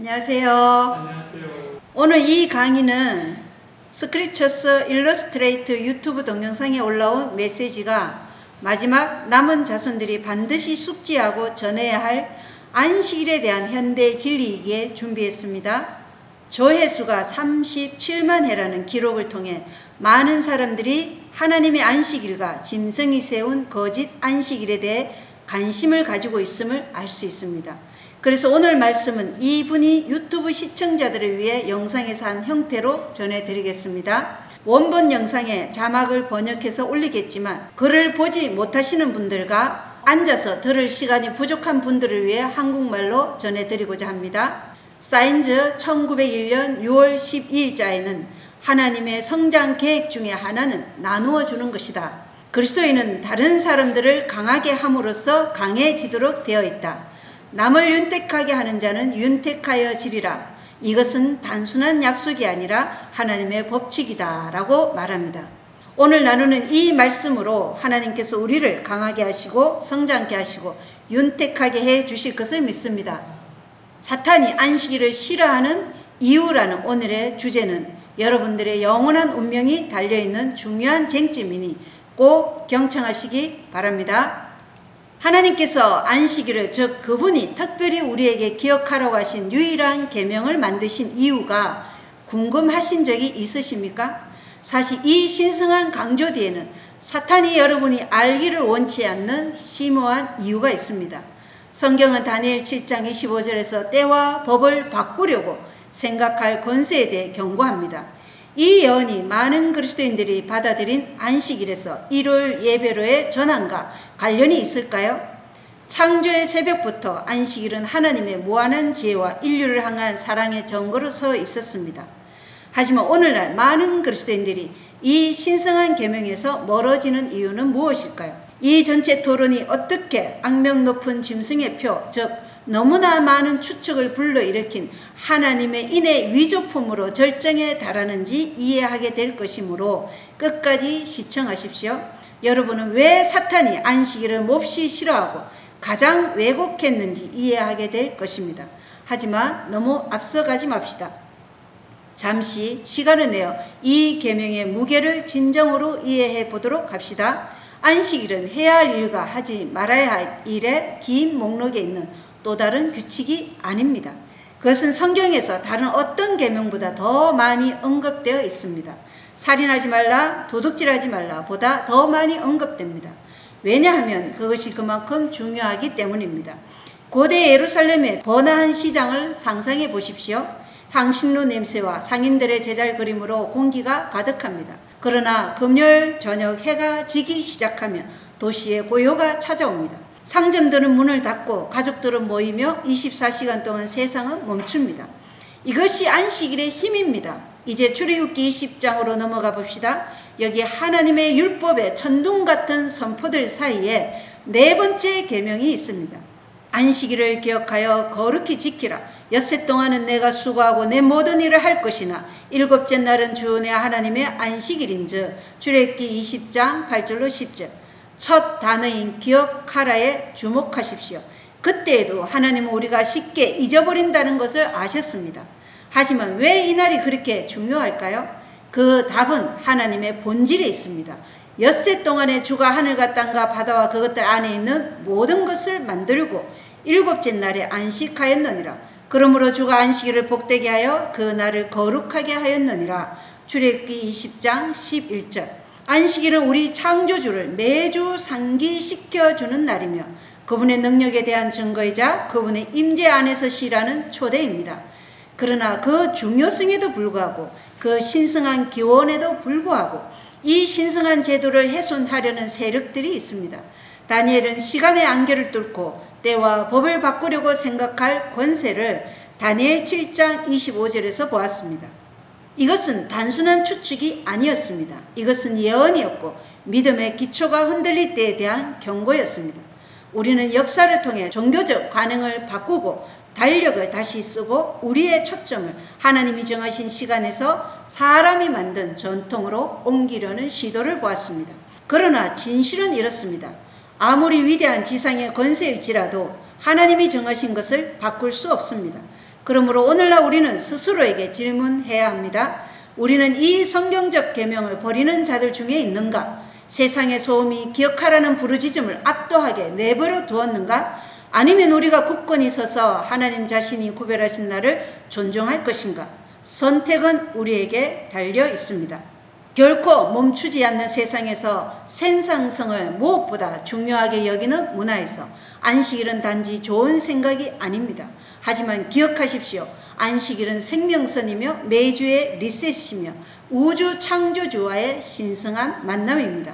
안녕하세요. 안녕하세요. 오늘 이 강의는 스크립처스 일러스트레이트 유튜브 동영상에 올라온 메시지가 마지막 남은 자손들이 반드시 숙지하고 전해야 할 안식일에 대한 현대 진리이기에 준비했습니다. 조회수가 37만 회라는 기록을 통해 많은 사람들이 하나님의 안식일과 짐승이 세운 거짓 안식일에 대해 관심을 가지고 있음을 알 수 있습니다. 그래서 오늘 말씀은 이분이 유튜브 시청자들을 위해 영상에서 한 형태로 전해드리겠습니다. 원본 영상에 자막을 번역해서 올리겠지만 글을 보지 못하시는 분들과 앉아서 들을 시간이 부족한 분들을 위해 한국말로 전해드리고자 합니다. 사인즈 1901년 6월 12일자에는 하나님의 성장 계획 중에 하나는 나누어 주는 것이다. 그리스도인은 다른 사람들을 강하게 함으로써 강해지도록 되어 있다. 남을 윤택하게 하는 자는 윤택하여 지리라. 이것은 단순한 약속이 아니라 하나님의 법칙이다 라고 말합니다. 오늘 나누는 이 말씀으로 하나님께서 우리를 강하게 하시고 성장케 하시고 윤택하게 해 주실 것을 믿습니다. 사탄이 안식일을 싫어하는 이유라는 오늘의 주제는 여러분들의 영원한 운명이 달려있는 중요한 쟁점이니 꼭 경청하시기 바랍니다. 하나님께서 안식일을 즉 그분이 특별히 우리에게 기억하라고 하신 유일한 계명을 만드신 이유가 궁금하신 적이 있으십니까? 사실 이 신성한 강조 뒤에는 사탄이 여러분이 알기를 원치 않는 심오한 이유가 있습니다. 성경은 다니엘 7장 25절에서 때와 법을 바꾸려고 생각할 권세에 대해 경고합니다. 이 예언이 많은 그리스도인들이 받아들인 안식일에서 일요일 예배로의 전환과 관련이 있을까요? 창조의 새벽부터 안식일은 하나님의 무한한 지혜와 인류를 향한 사랑의 증거로 서 있었습니다. 하지만 오늘날 많은 그리스도인들이 이 신성한 계명에서 멀어지는 이유는 무엇일까요? 이 전체 토론이 어떻게 악명 높은 짐승의 표, 즉 너무나 많은 추측을 불러일으킨 하나님의 인의 위조품으로 절정에 달하는지 이해하게 될 것이므로 끝까지 시청하십시오. 여러분은 왜 사탄이 안식일을 몹시 싫어하고 가장 왜곡했는지 이해하게 될 것입니다. 하지만 너무 앞서가지 맙시다. 잠시 시간을 내어 이 계명의 무게를 진정으로 이해해 보도록 합시다. 안식일은 해야 할 일과 하지 말아야 할 일의 긴 목록에 있는 또 다른 규칙이 아닙니다. 그것은 성경에서 다른 어떤 계명보다 더 많이 언급되어 있습니다. 살인하지 말라, 도둑질하지 말라 보다 더 많이 언급됩니다. 왜냐하면 그것이 그만큼 중요하기 때문입니다. 고대 예루살렘의 번화한 시장을 상상해 보십시오. 향신료 냄새와 상인들의 제잘 그림으로 공기가 가득합니다. 그러나 금요일 저녁 해가 지기 시작하면 도시에 고요가 찾아옵니다. 상점들은 문을 닫고 가족들은 모이며 24시간 동안 세상은 멈춥니다. 이것이 안식일의 힘입니다. 이제 출애굽기 20장으로 넘어가 봅시다. 여기 하나님의 율법의 천둥 같은 선포들 사이에 네 번째 계명이 있습니다. 안식일을 기억하여 거룩히 지키라. 엿새 동안은 내가 수고하고 내 모든 일을 할 것이나 일곱째 날은 주 내 하나님의 안식일인즉 출애굽기 20장 8절로 10절. 첫 단어인 기억하라에 주목하십시오. 그때에도 하나님은 우리가 쉽게 잊어버린다는 것을 아셨습니다. 하지만 왜 이 날이 그렇게 중요할까요? 그 답은 하나님의 본질에 있습니다. 엿새 동안에 주가 하늘과 땅과 바다와 그것들 안에 있는 모든 것을 만들고 일곱째 날에 안식하였느니라. 그러므로 주가 안식일을 복되게 하여 그 날을 거룩하게 하였느니라. 출애굽기 20장 11절. 안식일은 우리 창조주를 매주 상기시켜주는 날이며 그분의 능력에 대한 증거이자 그분의 임재 안에서 시라는 초대입니다. 그러나 그 중요성에도 불구하고 그 신성한 기원에도 불구하고 이 신성한 제도를 훼손하려는 세력들이 있습니다. 다니엘은 시간의 안개를 뚫고 때와 법을 바꾸려고 생각할 권세를 다니엘 7장 25절에서 보았습니다. 이것은 단순한 추측이 아니었습니다. 이것은 예언이었고 믿음의 기초가 흔들릴 때에 대한 경고였습니다. 우리는 역사를 통해 종교적 관행을 바꾸고 달력을 다시 쓰고 우리의 초점을 하나님이 정하신 시간에서 사람이 만든 전통으로 옮기려는 시도를 보았습니다. 그러나 진실은 이렇습니다. 아무리 위대한 지상의 권세일지라도 하나님이 정하신 것을 바꿀 수 없습니다. 그러므로 오늘날 우리는 스스로에게 질문해야 합니다. 우리는 이 성경적 계명을 버리는 자들 중에 있는가? 세상의 소음이 기억하라는 부르짖음을 압도하게 내버려 두었는가? 아니면 우리가 굳건히 서서 하나님 자신이 구별하신 날을 존중할 것인가? 선택은 우리에게 달려 있습니다. 결코 멈추지 않는 세상에서 생산성을 무엇보다 중요하게 여기는 문화에서 안식일은 단지 좋은 생각이 아닙니다. 하지만 기억하십시오. 안식일은 생명선이며 매주의 리셋이며 우주 창조주와의 신성한 만남입니다.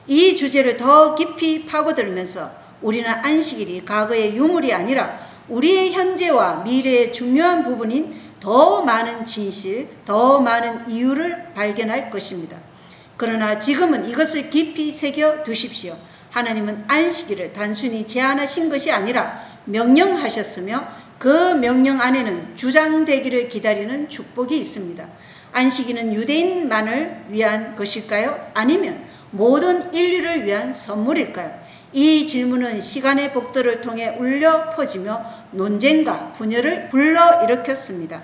이 주제를 더 깊이 파고들면서 우리는 안식일이 과거의 유물이 아니라 우리의 현재와 미래의 중요한 부분인 더 많은 진실, 더 많은 이유를 발견할 것입니다. 그러나 지금은 이것을 깊이 새겨 두십시오. 하나님은 안식일을 단순히 제안하신 것이 아니라 명령하셨으며 그 명령 안에는 주장되기를 기다리는 축복이 있습니다. 안식일은 유대인만을 위한 것일까요? 아니면 모든 인류를 위한 선물일까요? 이 질문은 시간의 복도를 통해 울려 퍼지며 논쟁과 분열을 불러일으켰습니다.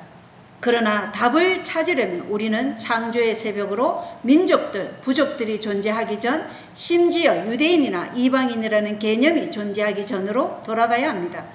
그러나 답을 찾으려면 우리는 창조의 새벽으로 민족들, 부족들이 존재하기 전, 심지어 유대인이나 이방인이라는 개념이 존재하기 전으로 돌아가야 합니다.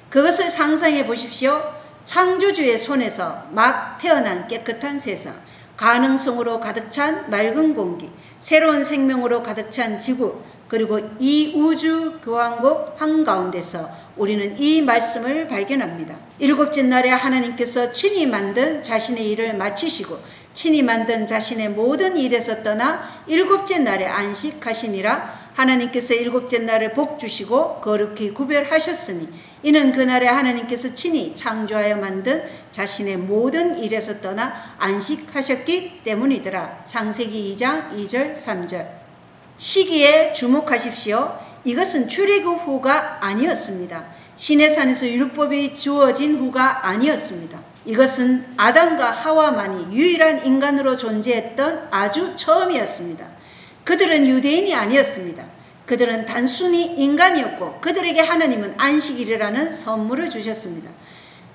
그것을 상상해 보십시오. 창조주의 손에서 막 태어난 깨끗한 세상, 가능성으로 가득 찬 맑은 공기, 새로운 생명으로 가득 찬 지구, 그리고 이 우주 교환국 한가운데서 우리는 이 말씀을 발견합니다. 일곱째 날에 하나님께서 친히 만든 자신의 일을 마치시고 친히 만든 자신의 모든 일에서 떠나 일곱째 날에 안식하시니라. 하나님께서 일곱째 날을 복 주시고 거룩히 구별하셨으니 이는 그날에 하나님께서 친히 창조하여 만든 자신의 모든 일에서 떠나 안식하셨기 때문이더라. 창세기 2장 2절 3절. 시기에 주목하십시오. 이것은 출애굽 후가 아니었습니다. 시내산에서 율법이 주어진 후가 아니었습니다. 이것은 아담과 하와만이 유일한 인간으로 존재했던 아주 처음이었습니다. 그들은 유대인이 아니었습니다. 그들은 단순히 인간이었고 그들에게 하나님은 안식일이라는 선물을 주셨습니다.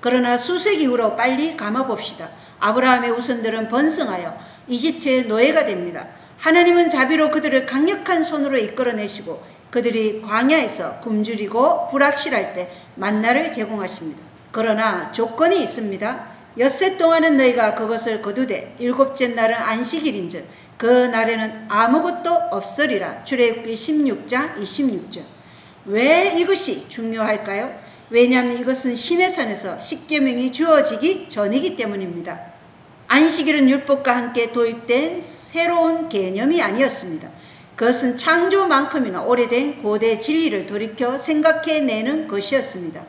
그러나 수세기 후로 빨리 감아봅시다. 아브라함의 후손들은 번성하여 이집트의 노예가 됩니다. 하나님은 자비로 그들을 강력한 손으로 이끌어내시고 그들이 광야에서 굶주리고 불확실할 때 만나를 제공하십니다. 그러나 조건이 있습니다. 엿새 동안은 너희가 그것을 거두되 일곱째 날은 안식일인즉 그 날에는 아무것도 없으리라. 출애굽기 16장 26절. 왜 이것이 중요할까요? 왜냐하면 이것은 시내산에서 십계명이 주어지기 전이기 때문입니다. 안식일은 율법과 함께 도입된 새로운 개념이 아니었습니다. 그것은 창조만큼이나 오래된 고대 진리를 돌이켜 생각해내는 것이었습니다.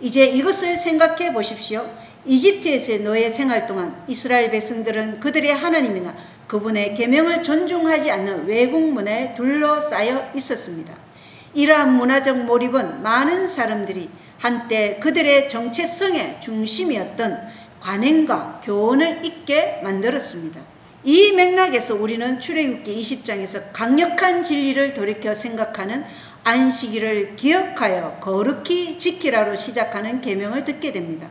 이제 이것을 생각해 보십시오. 이집트에서의 노예 생활 동안 이스라엘 백성들은 그들의 하나님이나 그분의 계명을 존중하지 않는 외국 문화에 둘러싸여 있었습니다. 이러한 문화적 몰입은 많은 사람들이 한때 그들의 정체성의 중심이었던 관행과 교훈을 잊게 만들었습니다. 이 맥락에서 우리는 출애굽기 20장에서 강력한 진리를 돌이켜 생각하는 안식일을 기억하여 거룩히 지키라로 시작하는 계명을 듣게 됩니다.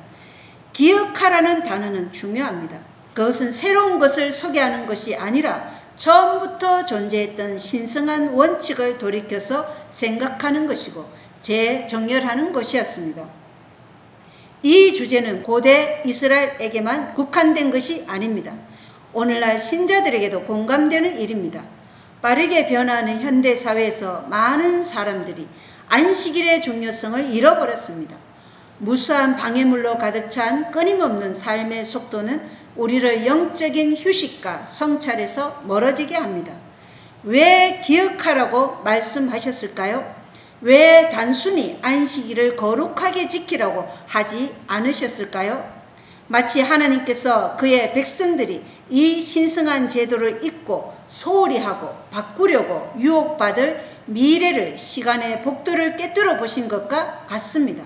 기억하라는 단어는 중요합니다. 그것은 새로운 것을 소개하는 것이 아니라 처음부터 존재했던 신성한 원칙을 돌이켜서 생각하는 것이고 재정렬하는 것이었습니다. 이 주제는 고대 이스라엘에게만 국한된 것이 아닙니다. 오늘날 신자들에게도 공감되는 일입니다. 빠르게 변화하는 현대 사회에서 많은 사람들이 안식일의 중요성을 잃어버렸습니다. 무수한 방해물로 가득 찬 끊임없는 삶의 속도는 우리를 영적인 휴식과 성찰에서 멀어지게 합니다. 왜 기억하라고 말씀하셨을까요? 왜 단순히 안식일을 거룩하게 지키라고 하지 않으셨을까요? 마치 하나님께서 그의 백성들이 이 신성한 제도를 잊고 소홀히 하고 바꾸려고 유혹받을 미래를 시간의 복도를 꿰뚫어 보신 것과 같습니다.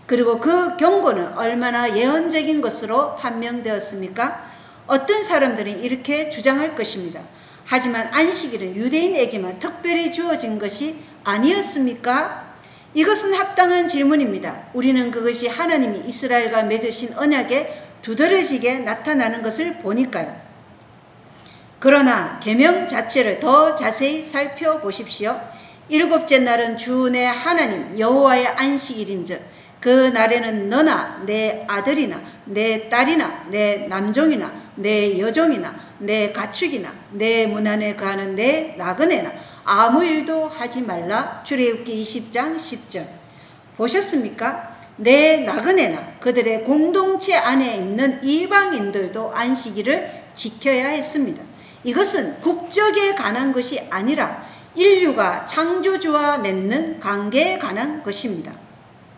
그리고 그 경고는 얼마나 예언적인 것으로 판명되었습니까? 어떤 사람들은 이렇게 주장할 것입니다. 하지만 안식일은 유대인에게만 특별히 주어진 것이 아니었습니까? 이것은 합당한 질문입니다. 우리는 그것이 하나님이 이스라엘과 맺으신 언약에 두드러지게 나타나는 것을 보니까요. 그러나 계명 자체를 더 자세히 살펴보십시오. 일곱째 날은 주 내 하나님 여호와의 안식일인즉 그 날에는 너나 내 아들이나 내 딸이나 내 남종이나 내 여종이나 내 가축이나 내 문 안에 거하는 내 나그네나 아무 일도 하지 말라. 출애굽기 20장 10절. 보셨습니까? 내 나그네나 그들의 공동체 안에 있는 이방인들도 안식일을 지켜야 했습니다. 이것은 국적에 관한 것이 아니라 인류가 창조주와 맺는 관계에 관한 것입니다.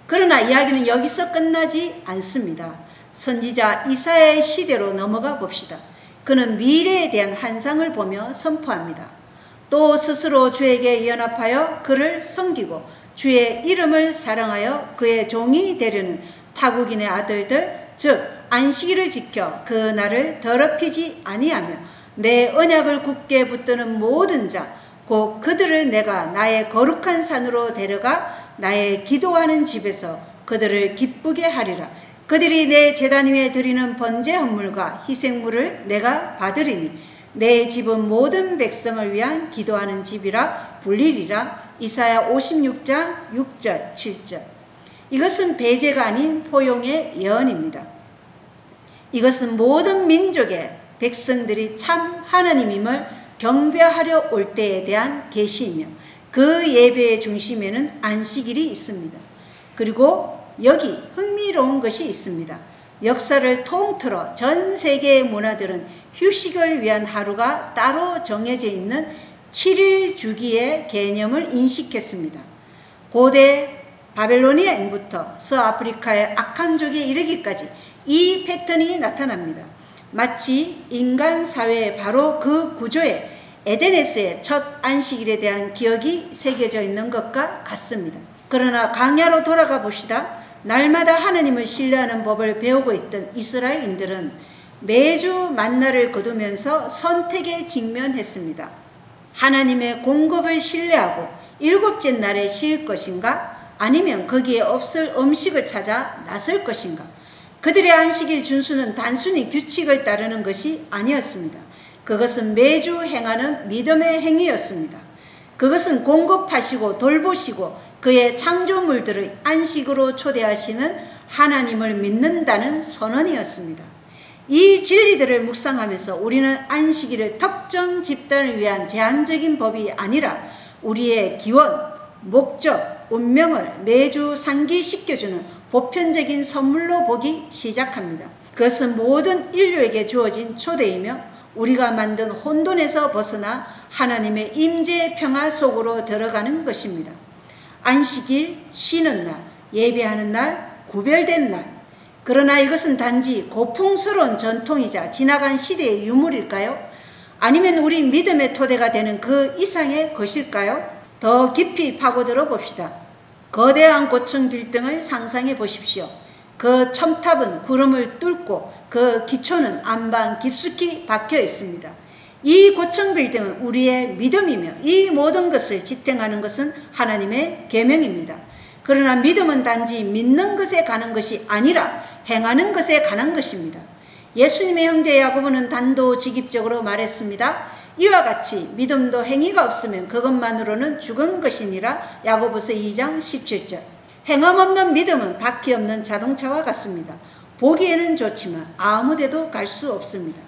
그러나 이야기는 여기서 끝나지 않습니다. 선지자 이사야의 시대로 넘어가 봅시다. 그는 미래에 대한 환상을 보며 선포합니다. 또 스스로 주에게 연합하여 그를 섬기고 주의 이름을 사랑하여 그의 종이 되려는 타국인의 아들들 즉 안식일을 지켜 그 날을 더럽히지 아니하며 내 언약을 굳게 붙드는 모든 자 곧 그들을 내가 나의 거룩한 산으로 데려가 나의 기도하는 집에서 그들을 기쁘게 하리라. 그들이 내 제단 위에 드리는 번제 헌물과 희생물을 내가 받으리니 내 집은 모든 백성을 위한 기도하는 집이라 불리리라. 이사야 56장 6절 7절. 이것은 배제가 아닌 포용의 예언입니다. 이것은 모든 민족의 백성들이 참 하나님임을 경배하려 올 때에 대한 계시이며 그 예배의 중심에는 안식일이 있습니다. 그리고 여기 흥미로운 것이 있습니다. 역사를 통틀어 전 세계의 문화들은 휴식을 위한 하루가 따로 정해져 있는 7일 주기의 개념을 인식했습니다. 고대 바벨로니아인부터 서아프리카의 아칸족에 이르기까지 이 패턴이 나타납니다. 마치 인간 사회의 바로 그 구조에 에덴에서의 첫 안식일에 대한 기억이 새겨져 있는 것과 같습니다. 그러나 광야로 돌아가 봅시다. 날마다 하나님을 신뢰하는 법을 배우고 있던 이스라엘인들은 매주 만나를 거두면서 선택에 직면했습니다. 하나님의 공급을 신뢰하고 일곱째 날에 쉴 것인가? 아니면 거기에 없을 음식을 찾아 나설 것인가? 그들의 안식일 준수는 단순히 규칙을 따르는 것이 아니었습니다. 그것은 매주 행하는 믿음의 행위였습니다. 그것은 공급하시고 돌보시고 그의 창조물들을 안식으로 초대하시는 하나님을 믿는다는 선언이었습니다. 이 진리들을 묵상하면서 우리는 안식일을 특정 집단을 위한 제한적인 법이 아니라 우리의 기원, 목적, 운명을 매주 상기시켜주는 보편적인 선물로 보기 시작합니다. 그것은 모든 인류에게 주어진 초대이며 우리가 만든 혼돈에서 벗어나 하나님의 임재의 평화 속으로 들어가는 것입니다. 안식일, 쉬는 날, 예배하는 날, 구별된 날. 그러나 이것은 단지 고풍스러운 전통이자 지나간 시대의 유물일까요? 아니면 우리 믿음의 토대가 되는 그 이상의 것일까요? 더 깊이 파고들어 봅시다. 거대한 고층 빌딩을 상상해 보십시오. 그 첨탑은 구름을 뚫고 그 기초는 안방 깊숙이 박혀 있습니다. 이 고층 빌딩은 우리의 믿음이며 이 모든 것을 지탱하는 것은 하나님의 계명입니다. 그러나 믿음은 단지 믿는 것에 가는 것이 아니라 행하는 것에 관한 것입니다. 예수님의 형제 야고보는 단도직입적으로 말했습니다. 이와 같이 믿음도 행위가 없으면 그것만으로는 죽은 것이니라. 야고보서 2장 17절. 행함 없는 믿음은 바퀴 없는 자동차와 같습니다. 보기에는 좋지만 아무데도 갈 수 없습니다.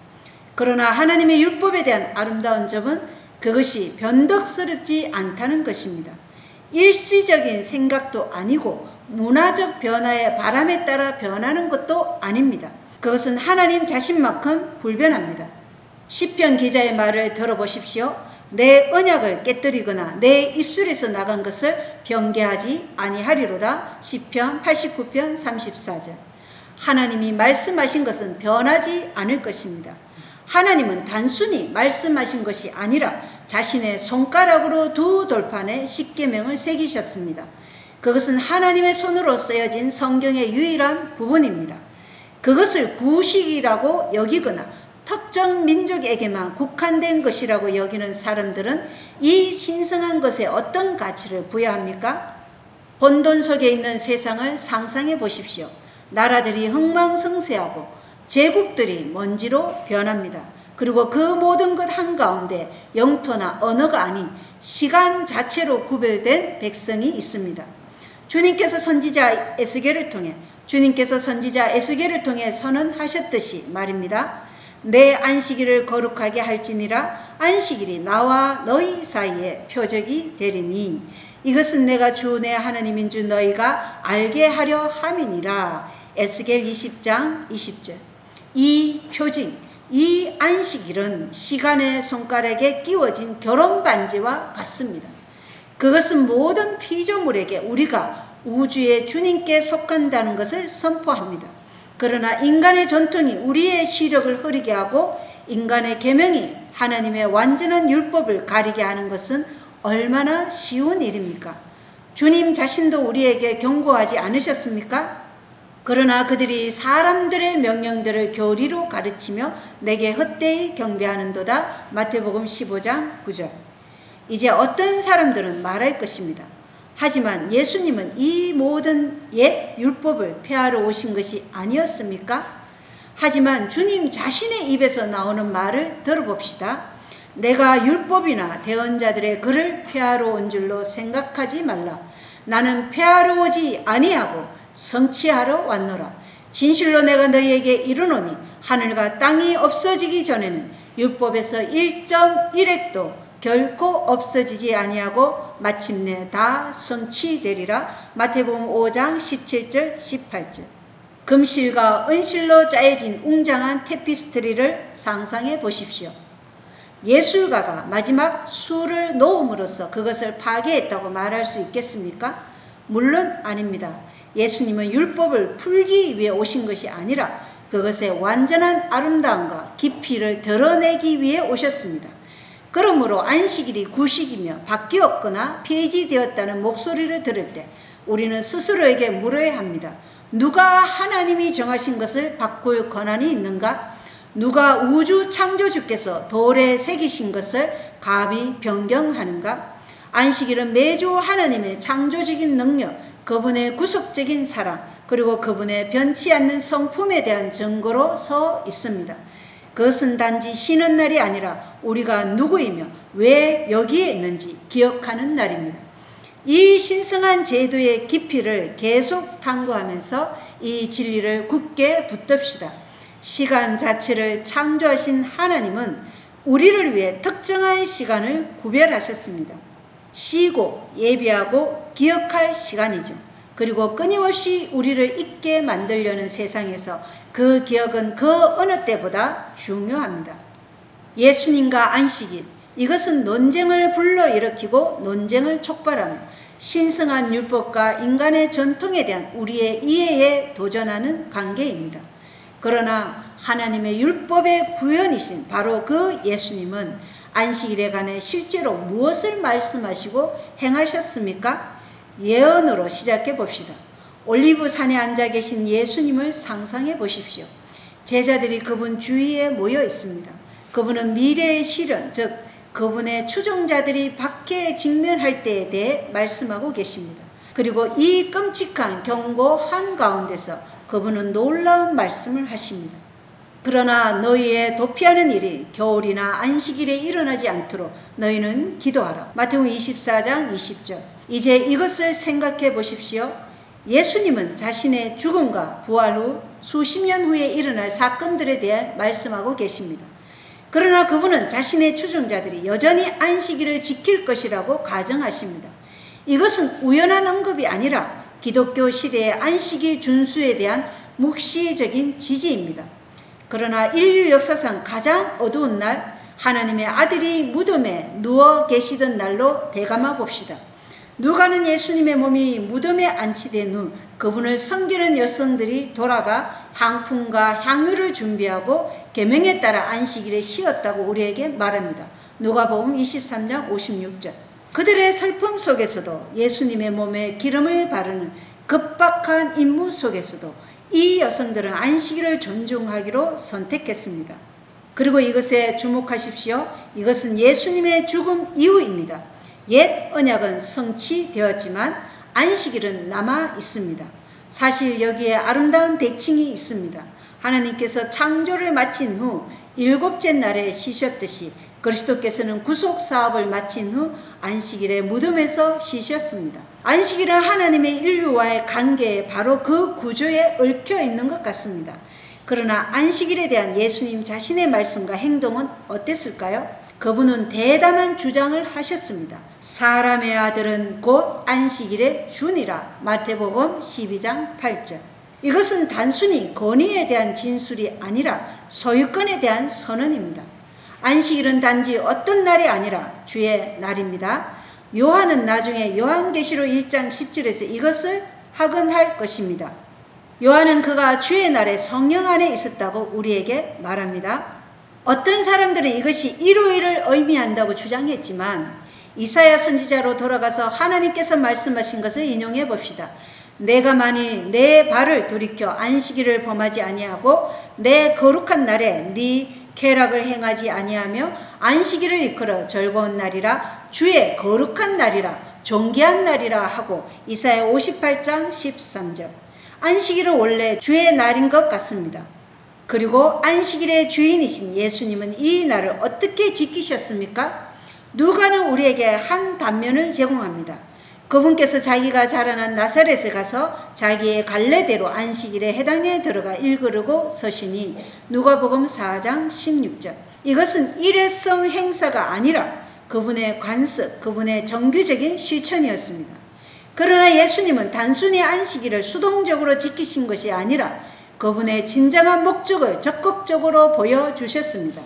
그러나 하나님의 율법에 대한 아름다운 점은 그것이 변덕스럽지 않다는 것입니다. 일시적인 생각도 아니고 문화적 변화의 바람에 따라 변하는 것도 아닙니다. 그것은 하나님 자신만큼 불변합니다. 시편 기자의 말을 들어보십시오. 내 언약을 깨뜨리거나 내 입술에서 나간 것을 변개하지 아니하리로다. 시편 89편 34절. 하나님이 말씀하신 것은 변하지 않을 것입니다. 하나님은 단순히 말씀하신 것이 아니라 자신의 손가락으로 두 돌판에 십계명을 새기셨습니다. 그것은 하나님의 손으로 쓰여진 성경의 유일한 부분입니다. 그것을 구식이라고 여기거나 특정 민족에게만 국한된 것이라고 여기는 사람들은 이 신성한 것에 어떤 가치를 부여합니까? 혼돈 속에 있는 세상을 상상해 보십시오. 나라들이 흥망성쇠하고 제국들이 먼지로 변합니다. 그리고 그 모든 것 한가운데 영토나 언어가 아닌 시간 자체로 구별된 백성이 있습니다. 주님께서 선지자 에스겔을 통해 선언하셨듯이 말입니다. 내 안식일을 거룩하게 할지니라. 안식일이 나와 너희 사이에 표적이 되리니 이것은 내가 주 내 하나님인 줄 너희가 알게 하려 함이니라. 에스겔 20장 20절. 이 표징, 이 안식일은 시간의 손가락에 끼워진 결혼 반지와 같습니다. 그것은 모든 피조물에게 우리가 우주의 주님께 속한다는 것을 선포합니다. 그러나 인간의 전통이 우리의 시력을 흐리게 하고 인간의 계명이 하나님의 완전한 율법을 가리게 하는 것은 얼마나 쉬운 일입니까? 주님 자신도 우리에게 경고하지 않으셨습니까? 그러나 그들이 사람들의 명령들을 교리로 가르치며 내게 헛되이 경배하는도다. 마태복음 15장 9절. 이제 어떤 사람들은 말할 것입니다. 하지만 예수님은 이 모든 옛 율법을 폐하러 오신 것이 아니었습니까? 하지만 주님 자신의 입에서 나오는 말을 들어봅시다. 내가 율법이나 대언자들의 글을 폐하러 온 줄로 생각하지 말라. 나는 폐하러 오지 아니하고 성취하러 왔노라. 진실로 내가 너희에게 이르노니 하늘과 땅이 없어지기 전에는 율법에서 1.1획도 결코 없어지지 아니하고 마침내 다 성취되리라. 마태복음 5장 17절 18절. 금실과 은실로 짜여진 웅장한 테피스트리를 상상해 보십시오. 예술가가 마지막 수를 놓음으로써 그것을 파괴했다고 말할 수 있겠습니까? 물론 아닙니다. 예수님은 율법을 풀기 위해 오신 것이 아니라 그것의 완전한 아름다움과 깊이를 드러내기 위해 오셨습니다. 그러므로 안식일이 구식이며 바뀌었거나 폐지되었다는 목소리를 들을 때 우리는 스스로에게 물어야 합니다. 누가 하나님이 정하신 것을 바꿀 권한이 있는가? 누가 우주 창조주께서 돌에 새기신 것을 감히 변경하는가? 안식일은 매주 하나님의 창조적인 능력, 그분의 구속적인 사랑, 그리고 그분의 변치 않는 성품에 대한 증거로 서 있습니다. 그것은 단지 쉬는 날이 아니라 우리가 누구이며 왜 여기에 있는지 기억하는 날입니다. 이 신성한 제도의 깊이를 계속 탐구하면서 이 진리를 굳게 붙듭시다. 시간 자체를 창조하신 하나님은 우리를 위해 특정한 시간을 구별하셨습니다. 쉬고 예비하고 기억할 시간이죠. 그리고 끊임없이 우리를 잊게 만들려는 세상에서 그 기억은 그 어느 때보다 중요합니다. 예수님과 안식일, 이것은 논쟁을 불러일으키고 논쟁을 촉발하며 신성한 율법과 인간의 전통에 대한 우리의 이해에 도전하는 관계입니다. 그러나 하나님의 율법의 구현이신 바로 그 예수님은 안식일에 관해 실제로 무엇을 말씀하시고 행하셨습니까? 예언으로 시작해 봅시다. 올리브산에 앉아 계신 예수님을 상상해 보십시오. 제자들이 그분 주위에 모여 있습니다. 그분은 미래의 시련, 즉 그분의 추종자들이 박해에 직면할 때에 대해 말씀하고 계십니다. 그리고 이 끔찍한 경고 한가운데서 그분은 놀라운 말씀을 하십니다. 그러나 너희의 도피하는 일이 겨울이나 안식일에 일어나지 않도록 너희는 기도하라. 마태복음 24장 20절. 이제 이것을 생각해 보십시오. 예수님은 자신의 죽음과 부활 후 수십 년 후에 일어날 사건들에 대해 말씀하고 계십니다. 그러나 그분은 자신의 추종자들이 여전히 안식일을 지킬 것이라고 가정하십니다. 이것은 우연한 언급이 아니라 기독교 시대의 안식일 준수에 대한 묵시적인 지지입니다. 그러나 인류 역사상 가장 어두운 날, 하나님의 아들이 무덤에 누워 계시던 날로 되감아 봅시다. 누가는 예수님의 몸이 무덤에 안치된 후 그분을 섬기는 여성들이 돌아가 향품과 향유를 준비하고 계명에 따라 안식일에 쉬었다고 우리에게 말합니다. 누가복음 23장 56절. 그들의 슬픔 속에서도 예수님의 몸에 기름을 바르는 급박한 임무 속에서도 이 여성들은 안식일을 존중하기로 선택했습니다. 그리고 이것에 주목하십시오. 이것은 예수님의 죽음 이후입니다. 옛 언약은 성취되었지만 안식일은 남아 있습니다. 사실 여기에 아름다운 대칭이 있습니다. 하나님께서 창조를 마친 후 일곱째 날에 쉬셨듯이 그리스도께서는 구속 사업을 마친 후 안식일에 무덤에서 쉬셨습니다. 안식일은 하나님의 인류와의 관계에 바로 그 구조에 얽혀 있는 것 같습니다. 그러나 안식일에 대한 예수님 자신의 말씀과 행동은 어땠을까요? 그분은 대담한 주장을 하셨습니다. 사람의 아들은 곧 안식일의 주니라. 마태복음 12장 8절. 이것은 단순히 권위에 대한 진술이 아니라 소유권에 대한 선언입니다. 안식일은 단지 어떤 날이 아니라 주의 날입니다. 요한은 나중에 요한계시록 1장 10절에서 이것을 확언할 것입니다. 요한은 그가 주의 날에 성령 안에 있었다고 우리에게 말합니다. 어떤 사람들은 이것이 일요일을 의미한다고 주장했지만 이사야 선지자로 돌아가서 하나님께서 말씀하신 것을 인용해 봅시다. 내가 만일 내 발을 돌이켜 안식일을 범하지 아니하고 내 거룩한 날에 네 쾌락을 행하지 아니하며 안식일을 이끌어 즐거운 날이라 주의 거룩한 날이라 존귀한 날이라 하고 이사야 58장 13절. 안식일은 원래 주의 날인 것 같습니다. 그리고 안식일의 주인이신 예수님은 이 날을 어떻게 지키셨습니까? 누가는 우리에게 한 단면을 제공합니다. 그분께서 자기가 자라난 나사렛에 가서 자기의 갈래대로 안식일에 해당에 들어가 일그르고 서시니 누가복음 4장 16절. 이것은 일회성 행사가 아니라 그분의 관습, 그분의 정규적인 실천이었습니다. 그러나 예수님은 단순히 안식일을 수동적으로 지키신 것이 아니라 그분의 진정한 목적을 적극적으로 보여주셨습니다.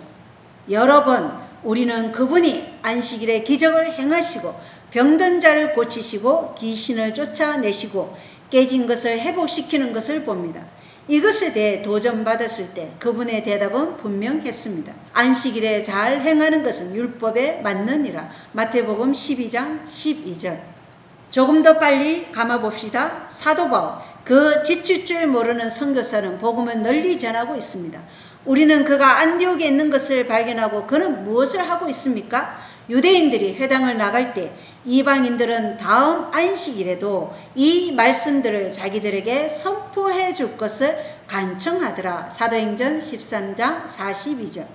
여러 번 우리는 그분이 안식일에 기적을 행하시고 병든 자를 고치시고 귀신을 쫓아내시고 깨진 것을 회복시키는 것을 봅니다. 이것에 대해 도전받았을 때 그분의 대답은 분명했습니다. 안식일에 잘 행하는 것은 율법에 맞느니라. 마태복음 12장 12절. 조금 더 빨리 감아봅시다. 사도 바울, 그 지칠 줄 모르는 선교사는 복음을 널리 전하고 있습니다. 우리는 그가 안디옥에 있는 것을 발견하고 그는 무엇을 하고 있습니까? 유대인들이 회당을 나갈 때 이방인들은 다음 안식일에도 이 말씀들을 자기들에게 선포해 줄 것을 간청하더라. 사도행전 13장 42절.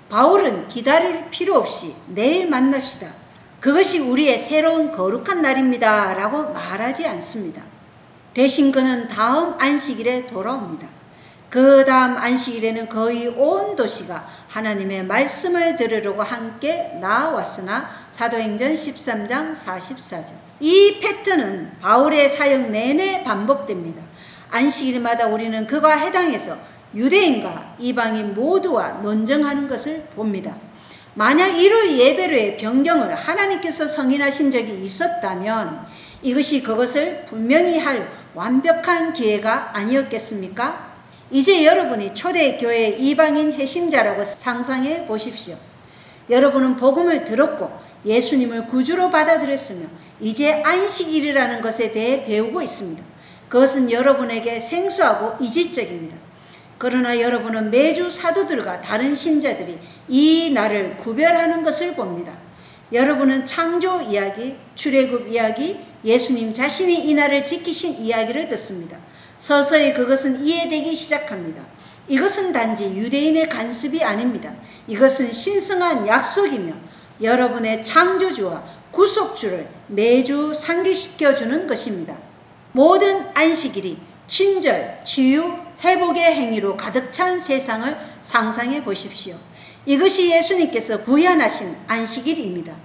바울은 기다릴 필요 없이 내일 만납시다. 그것이 우리의 새로운 거룩한 날입니다. 라고 말하지 않습니다. 대신 그는 다음 안식일에 돌아옵니다. 그 다음 안식일에는 거의 온 도시가 하나님의 말씀을 들으려고 함께 나왔으나 사도행전 13장 44절. 이 패턴은 바울의 사역 내내 반복됩니다. 안식일마다 우리는 그가 해당해서 유대인과 이방인 모두와 논쟁하는 것을 봅니다. 만약 일요일 예배로의 변경을 하나님께서 성인하신 적이 있었다면 이것이 그것을 분명히 할 완벽한 기회가 아니었겠습니까? 이제 여러분이 초대교회 이방인 회심자라고 상상해 보십시오. 여러분은 복음을 들었고 예수님을 구주로 받아들였으며 이제 안식일이라는 것에 대해 배우고 있습니다. 그것은 여러분에게 생소하고 이질적입니다. 그러나 여러분은 매주 사도들과 다른 신자들이 이 날을 구별하는 것을 봅니다. 여러분은 창조 이야기, 출애굽 이야기, 예수님 자신이 이 날을 지키신 이야기를 듣습니다. 서서히 그것은 이해되기 시작합니다. 이것은 단지 유대인의 간섭이 아닙니다. 이것은 신성한 약속이며 여러분의 창조주와 구속주를 매주 상기시켜주는 것입니다. 모든 안식일이 친절, 치유, 회복의 행위로 가득 찬 세상을 상상해 보십시오. 이것이 예수님께서 구현하신 안식일입니다.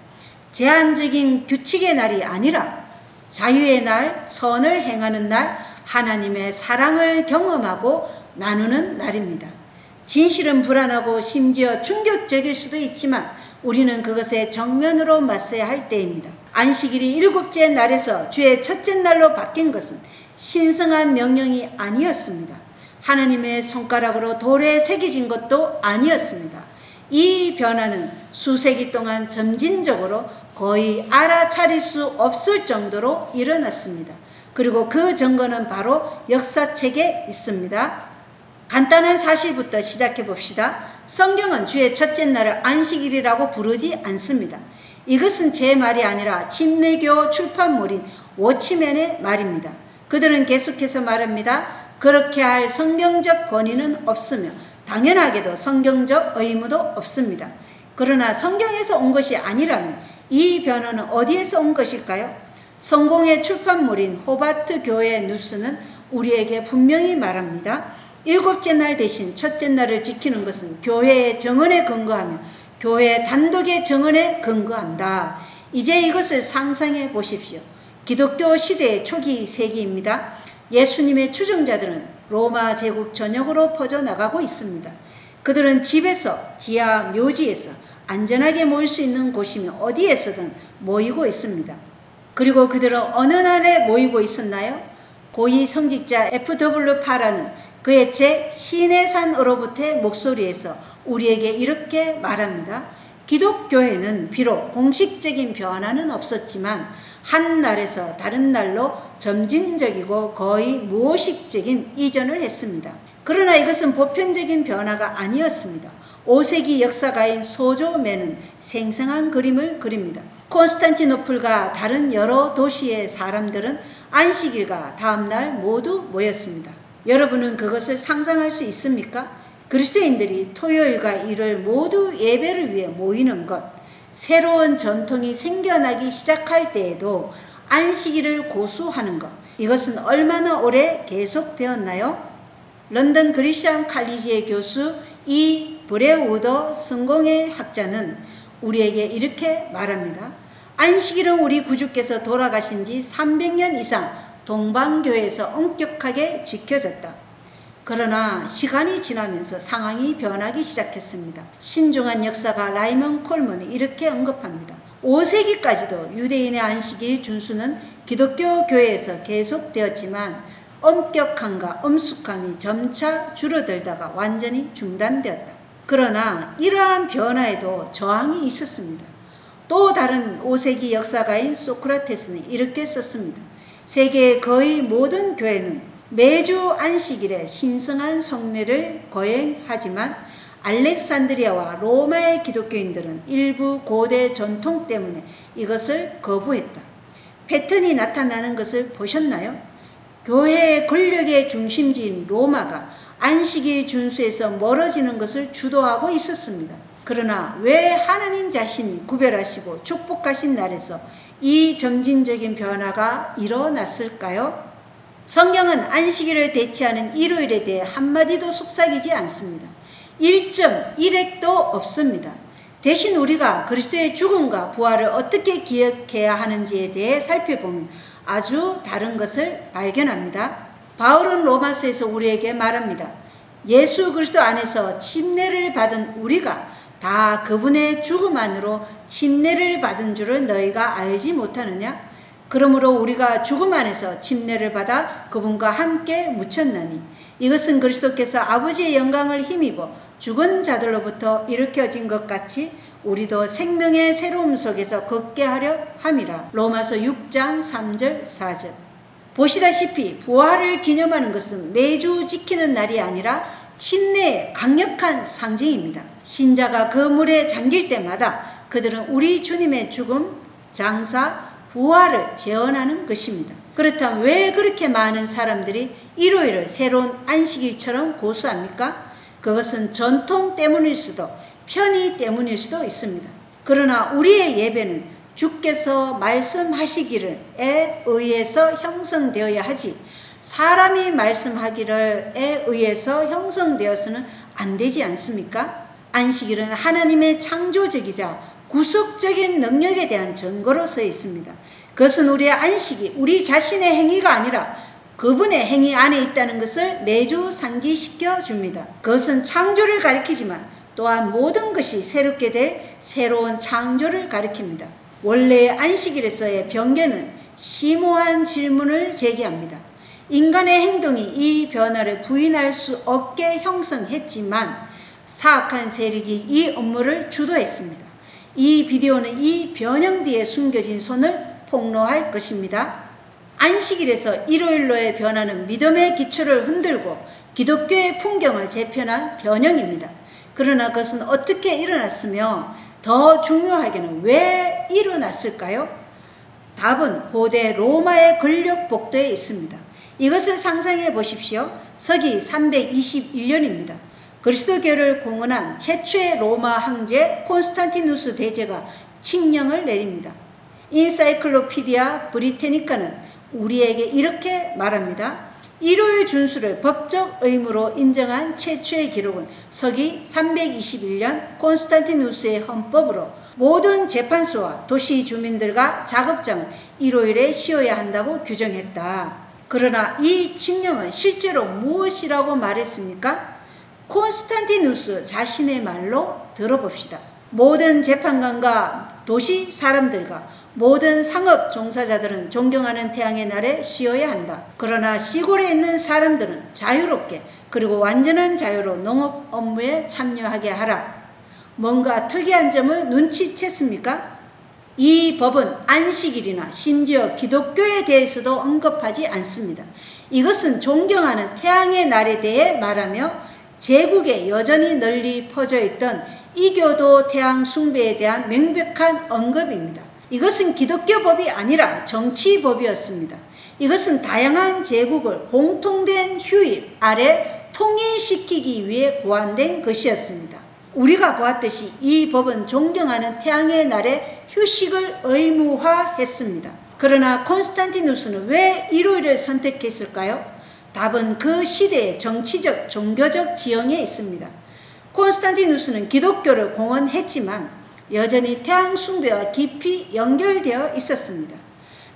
제한적인 규칙의 날이 아니라 자유의 날, 선을 행하는 날, 하나님의 사랑을 경험하고 나누는 날입니다. 진실은 불안하고 심지어 충격적일 수도 있지만 우리는 그것에 정면으로 맞서야 할 때입니다. 안식일이 일곱째 날에서 주의 첫째 날로 바뀐 것은 신성한 명령이 아니었습니다. 하나님의 손가락으로 돌에 새겨진 것도 아니었습니다. 이 변화는 수세기 동안 점진적으로 거의 알아차릴 수 없을 정도로 일어났습니다. 그리고 그 증거는 바로 역사책에 있습니다. 간단한 사실부터 시작해 봅시다. 성경은 주의 첫째 날을 안식일이라고 부르지 않습니다. 이것은 제 말이 아니라 침례교 출판물인 워치맨의 말입니다. 그들은 계속해서 말합니다. 그렇게 할 성경적 권위는 없으며 당연하게도 성경적 의무도 없습니다. 그러나 성경에서 온 것이 아니라면 이 변호는 어디에서 온 것일까요? 성공의 출판물인 호바트 교회 뉴스는 우리에게 분명히 말합니다. 일곱째 날 대신 첫째 날을 지키는 것은 교회의 정언에 근거하며 교회의 단독의 정언에 근거한다. 이제 이것을 상상해 보십시오. 기독교 시대의 초기 세기입니다. 예수님의 추종자들은 로마 제국 전역으로 퍼져나가고 있습니다. 그들은 집에서, 지하 묘지에서 안전하게 모일 수 있는 곳이며 어디에서든 모이고 있습니다. 그리고 그들은 어느 날에 모이고 있었나요? 고위 성직자 F.W. 파라는 그의 책 신의 산으로부터의 목소리에서 우리에게 이렇게 말합니다. 기독교회는 비록 공식적인 변화는 없었지만 한 날에서 다른 날로 점진적이고 거의 무의식적인 이전을 했습니다. 그러나 이것은 보편적인 변화가 아니었습니다. 5세기 역사가인 소조매는 생생한 그림을 그립니다. 콘스탄티노플과 다른 여러 도시의 사람들은 안식일과 다음날 모두 모였습니다. 여러분은 그것을 상상할 수 있습니까? 그리스도인들이 토요일과 일요일 모두 예배를 위해 모이는 것, 새로운 전통이 생겨나기 시작할 때에도 안식일을 고수하는 것, 이것은 얼마나 오래 계속되었나요? 런던 그리스천 칼리지의 교수 이 브레우더 성공의 학자는 우리에게 이렇게 말합니다. 안식일은 우리 구주께서 돌아가신 지 300년 이상 동방교회에서 엄격하게 지켜졌다. 그러나 시간이 지나면서 상황이 변하기 시작했습니다. 신중한 역사가 라이먼 콜먼이 이렇게 언급합니다. 5세기까지도 유대인의 안식일 준수는 기독교 교회에서 계속되었지만 엄격함과 엄숙함이 점차 줄어들다가 완전히 중단되었다. 그러나 이러한 변화에도 저항이 있었습니다. 또 다른 5세기 역사가인 소크라테스는 이렇게 썼습니다. 세계의 거의 모든 교회는 매주 안식일에 신성한 성례를 거행하지만 알렉산드리아와 로마의 기독교인들은 일부 고대 전통 때문에 이것을 거부했다. 패턴이 나타나는 것을 보셨나요? 교회의 권력의 중심지인 로마가 안식일 준수에서 멀어지는 것을 주도하고 있었습니다. 그러나 왜 하나님 자신이 구별하시고 축복하신 날에서 이 점진적인 변화가 일어났을까요? 성경은 안식일을 대체하는 일요일에 대해 한마디도 속삭이지 않습니다. 1.1획도 없습니다. 대신 우리가 그리스도의 죽음과 부활을 어떻게 기억해야 하는지에 대해 살펴보면 아주 다른 것을 발견합니다. 바울은 로마서에서 우리에게 말합니다. 예수 그리스도 안에서 침례를 받은 우리가 다 그분의 죽음 안으로 침례를 받은 줄을 너희가 알지 못하느냐? 그러므로 우리가 죽음 안에서 침례를 받아 그분과 함께 묻혔나니 이것은 그리스도께서 아버지의 영광을 힘입어 죽은 자들로부터 일으켜진 것 같이 우리도 생명의 새로움 속에서 걷게 하려 함이라. 로마서 6장 3절 4절. 보시다시피 부활을 기념하는 것은 매주 지키는 날이 아니라 침례의 강력한 상징입니다. 신자가 그 물에 잠길 때마다 그들은 우리 주님의 죽음, 장사, 부활을 재현하는 것입니다. 그렇다면 왜 그렇게 많은 사람들이 일요일을 새로운 안식일처럼 고수합니까? 그것은 전통 때문일 수도 편의 때문일 수도 있습니다. 그러나 우리의 예배는 주께서 말씀하시기를에 의해서 형성되어야 하지 사람이 말씀하기를에 의해서 형성되어서는 안 되지 않습니까? 안식일은 하나님의 창조적이자 구속적인 능력에 대한 증거로 서 있습니다. 그것은 우리의 안식이 우리 자신의 행위가 아니라 그분의 행위 안에 있다는 것을 매주 상기시켜 줍니다. 그것은 창조를 가리키지만 또한 모든 것이 새롭게 될 새로운 창조를 가리킵니다. 원래의 안식일에서의 변개는 심오한 질문을 제기합니다. 인간의 행동이 이 변화를 부인할 수 없게 형성했지만 사악한 세력이 이 업무를 주도했습니다. 이 비디오는 이 변형 뒤에 숨겨진 손을 폭로할 것입니다. 안식일에서 일요일로의 변화는 믿음의 기초를 흔들고 기독교의 풍경을 재편한 변형입니다. 그러나 그것은 어떻게 일어났으며 더 중요하게는 왜 왜 일어났을까요? 답은 고대 로마의 권력 복도에 있습니다. 이것을 상상해 보십시오. 서기 321년입니다. 그리스도교를 공언한 최초의 로마 황제 콘스탄티누스 대제가 칙령을 내립니다. 인사이클로피디아 브리테니카는 우리에게 이렇게 말합니다. 일요일 준수를 법적 의무로 인정한 최초의 기록은 서기 321년 콘스탄티누스의 헌법으로 모든 재판소와 도시 주민들과 작업장은 일요일에 쉬어야 한다고 규정했다. 그러나 이 칙령은 실제로 무엇이라고 말했습니까? 콘스탄티누스 자신의 말로 들어봅시다. 모든 재판관과 도시 사람들과 모든 상업 종사자들은 존경하는 태양의 날에 쉬어야 한다. 그러나 시골에 있는 사람들은 자유롭게 그리고 완전한 자유로 농업 업무에 참여하게 하라. 뭔가 특이한 점을 눈치챘습니까? 이 법은 안식일이나 심지어 기독교에 대해서도 언급하지 않습니다. 이것은 존경하는 태양의 날에 대해 말하며 제국에 여전히 널리 퍼져 있던 이교도 태양 숭배에 대한 명백한 언급입니다. 이것은 기독교 법이 아니라 정치법이었습니다. 이것은 다양한 제국을 공통된 휴일 아래 통일시키기 위해 고안된 것이었습니다. 우리가 보았듯이 이 법은 존경하는 태양의 날에 휴식을 의무화했습니다. 그러나 콘스탄티누스는 왜 일요일을 선택했을까요? 답은 그 시대의 정치적, 종교적 지형에 있습니다. 콘스탄티누스는 기독교를 공언했지만 여전히 태양 숭배와 깊이 연결되어 있었습니다.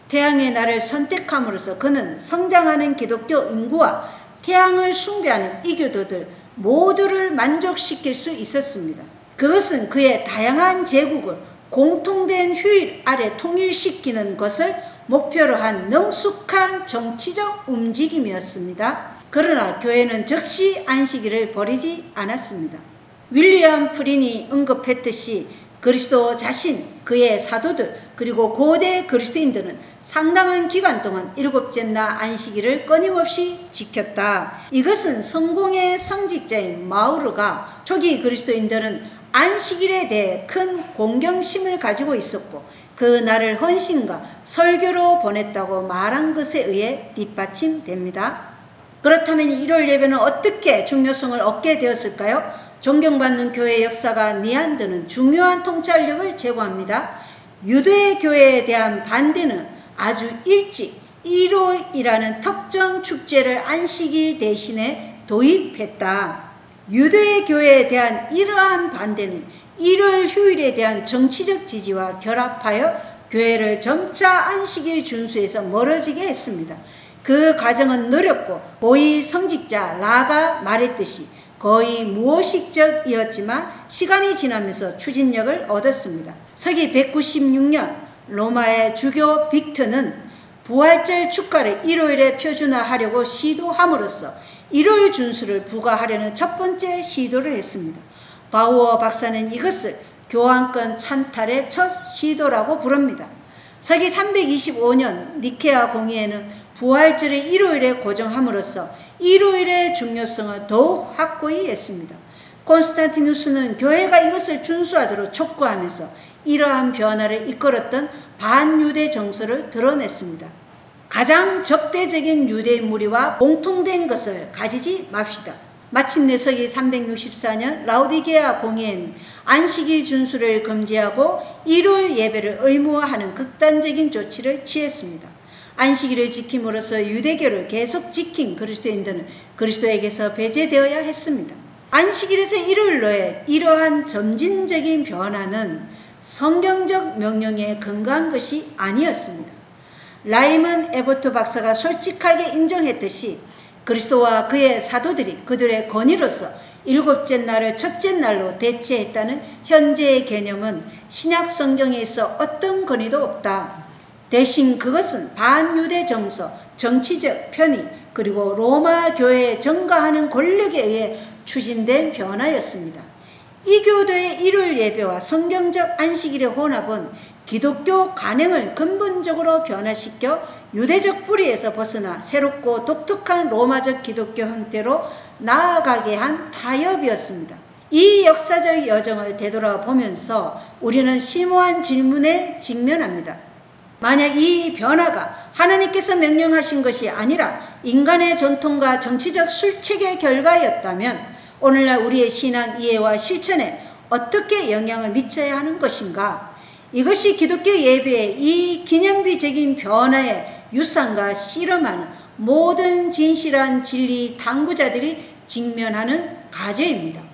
태양의 날을 선택함으로써 그는 성장하는 기독교 인구와 태양을 숭배하는 이교도들 모두를 만족시킬 수 있었습니다. 그것은 그의 다양한 제국을 공통된 휴일 아래 통일시키는 것을 목표로 한 능숙한 정치적 움직임이었습니다. 그러나 교회는 즉시 안식일을 버리지 않았습니다. 윌리엄 프린이 언급했듯이 그리스도 자신, 그의 사도들, 그리고 고대 그리스도인들은 상당한 기간 동안 일곱째 날 안식일을 끊임없이 지켰다. 이것은 성공의 성직자인 마우르가 초기 그리스도인들은 안식일에 대해 큰 공경심을 가지고 있었고 그 날을 헌신과 설교로 보냈다고 말한 것에 의해 뒷받침됩니다. 그렇다면 일요일 예배는 어떻게 중요성을 얻게 되었을까요? 존경받는 교회 역사가 니안드는 중요한 통찰력을 제공합니다. 유대 교회에 대한 반대는 아주 일찍 일요일이라는 특정 축제를 안식일 대신에 도입했다. 유대 교회에 대한 이러한 반대는 일요일 휴일에 대한 정치적 지지와 결합하여 교회를 점차 안식일 준수에서 멀어지게 했습니다. 그 과정은 느렸고 고위 성직자 라가 말했듯이 거의 무의식적이었지만 시간이 지나면서 추진력을 얻었습니다. 서기 196년 로마의 주교 빅트는 부활절 축가를 일요일에 표준화하려고 시도함으로써 일요일 준수를 부과하려는 첫 번째 시도를 했습니다. 바우어 박사는 이것을 교황권 찬탈의 첫 시도라고 부릅니다. 서기 325년 니케아 공의회는 부활절을 일요일에 고정함으로써 일요일의 중요성을 더욱 확고히 했습니다. 콘스탄티누스는 교회가 이것을 준수하도록 촉구하면서 이러한 변화를 이끌었던 반유대 정서를 드러냈습니다. 가장 적대적인 유대 무리와 공통된 것을 가지지 맙시다. 마침내 서기 364년 라우디게아 공의회는 안식일 준수를 금지하고 일요일 예배를 의무화하는 극단적인 조치를 취했습니다. 안식일을 지킴으로써 유대교를 계속 지킨 그리스도인들은 그리스도에게서 배제되어야 했습니다. 안식일에서 일요일로의 이러한 점진적인 변화는 성경적 명령에 근거한 것이 아니었습니다. 라이먼 에버트 박사가 솔직하게 인정했듯이 그리스도와 그의 사도들이 그들의 권위로서 일곱째 날을 첫째 날로 대체했다는 현재의 개념은 신약 성경에 있어 어떤 권위도 없다. 대신 그것은 반유대 정서, 정치적 편의, 그리고 로마 교회에 전가하는 권력에 의해 추진된 변화였습니다. 이교도의 일요일 예배와 성경적 안식일의 혼합은 기독교 관행을 근본적으로 변화시켜 유대적 뿌리에서 벗어나 새롭고 독특한 로마적 기독교 형태로 나아가게 한 타협이었습니다. 이 역사적 여정을 되돌아보면서 우리는 심오한 질문에 직면합니다. 만약 이 변화가 하나님께서 명령하신 것이 아니라 인간의 전통과 정치적 술책의 결과였다면 오늘날 우리의 신앙 이해와 실천에 어떻게 영향을 미쳐야 하는 것인가? 이것이 기독교 예배의 이 기념비적인 변화의 유산과 씨름하는 모든 진실한 진리 당부자들이 직면하는 과제입니다.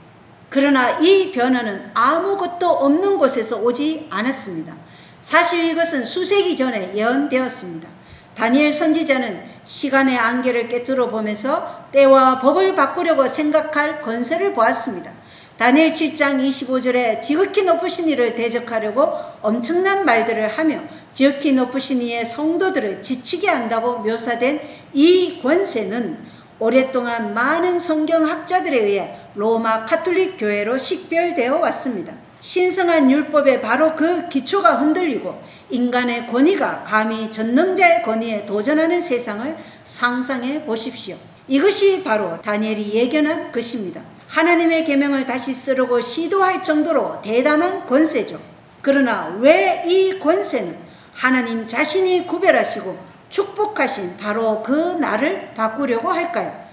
그러나 이 변화는 아무것도 없는 곳에서 오지 않았습니다. 사실 이것은 수세기 전에 예언되었습니다. 다니엘 선지자는 시간의 안개를 꿰뚫어 보면서 때와 법을 바꾸려고 생각할 권세를 보았습니다. 다니엘 7장 25절에 지극히 높으신 이를 대적하려고 엄청난 말들을 하며 지극히 높으신 이의 성도들을 지치게 한다고 묘사된 이 권세는 오랫동안 많은 성경학자들에 의해 로마 가톨릭 교회로 식별되어 왔습니다. 신성한 율법에 바로 그 기초가 흔들리고 인간의 권위가 감히 전능자의 권위에 도전하는 세상을 상상해 보십시오. 이것이 바로 다니엘이 예견한 것입니다. 하나님의 계명을 다시 쓰려고 시도할 정도로 대단한 권세죠. 그러나 왜 이 권세는 하나님 자신이 구별하시고 축복하신 바로 그 날을 바꾸려고 할까요?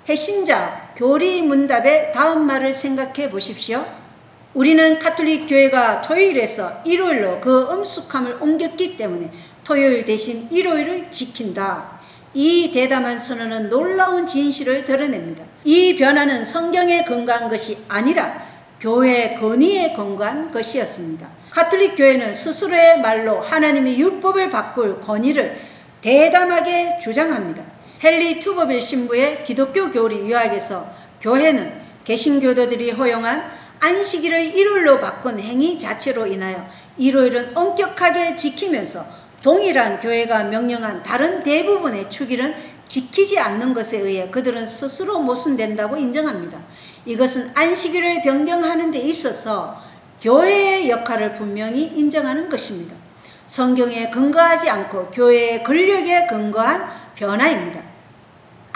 핵심자 교리 문답의 다음 말을 생각해 보십시오. 우리는 가톨릭 교회가 토요일에서 일요일로 그 엄숙함을 옮겼기 때문에 토요일 대신 일요일을 지킨다. 이 대담한 선언은 놀라운 진실을 드러냅니다. 이 변화는 성경에 근거한 것이 아니라 교회의 권위에 근거한 것이었습니다. 가톨릭 교회는 스스로의 말로 하나님의 율법을 바꿀 권위를 대담하게 주장합니다. 헨리 투버빌 신부의 기독교 교리 요약에서 교회는 개신교도들이 허용한 안식일을 일요일로 바꾼 행위 자체로 인하여 일요일은 엄격하게 지키면서 동일한 교회가 명령한 다른 대부분의 축일은 지키지 않는 것에 의해 그들은 스스로 모순된다고 인정합니다. 이것은 안식일을 변경하는 데 있어서 교회의 역할을 분명히 인정하는 것입니다. 성경에 근거하지 않고 교회의 권력에 근거한 변화입니다.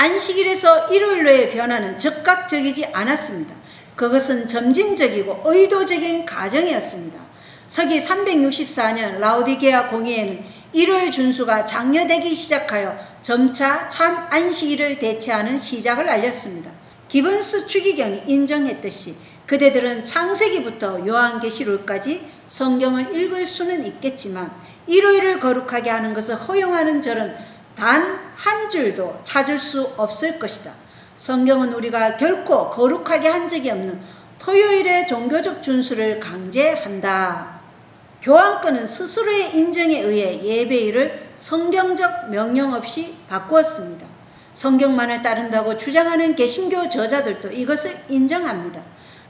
안식일에서 일요일로의 변화는 즉각적이지 않았습니다. 그것은 점진적이고 의도적인 과정이었습니다. 서기 364년 라오디게아 공의회는 일요일 준수가 장려되기 시작하여 점차 참 안식일을 대체하는 시작을 알렸습니다. 기본스 추기경이 인정했듯이 그대들은 창세기부터 요한계시록까지 성경을 읽을 수는 있겠지만 일요일을 거룩하게 하는 것을 허용하는 절은 단 한 줄도 찾을 수 없을 것이다. 성경은 우리가 결코 거룩하게 한 적이 없는 토요일의 종교적 준수를 강제한다. 교황권은 스스로의 인정에 의해 예배일을 성경적 명령 없이 바꾸었습니다. 성경만을 따른다고 주장하는 개신교 저자들도 이것을 인정합니다.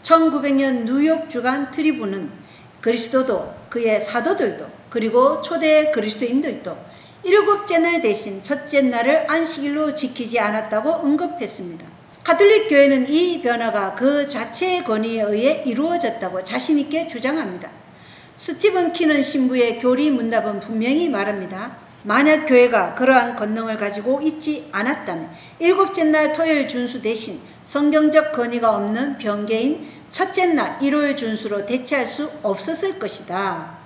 1900년 뉴욕 주간 트리뷴은 그리스도도 그의 사도들도 그리고 초대 그리스도인들도 일곱째 날 대신 첫째 날을 안식일로 지키지 않았다고 언급했습니다. 가톨릭 교회는 이 변화가 그 자체의 권위에 의해 이루어졌다고 자신있게 주장합니다. 스티븐 키넌 신부의 교리 문답은 분명히 말합니다. 만약 교회가 그러한 권능을 가지고 있지 않았다면 일곱째 날 토요일 준수 대신 성경적 권위가 없는 변개인 첫째 날 일요일 준수로 대체할 수 없었을 것이다.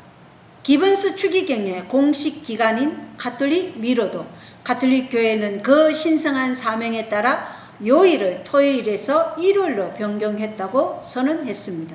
기본스 추기경의 공식 기관인 가톨릭 미러도 가톨릭 교회는 그 신성한 사명에 따라 요일을 토요일에서 일요일로 변경했다고 선언했습니다.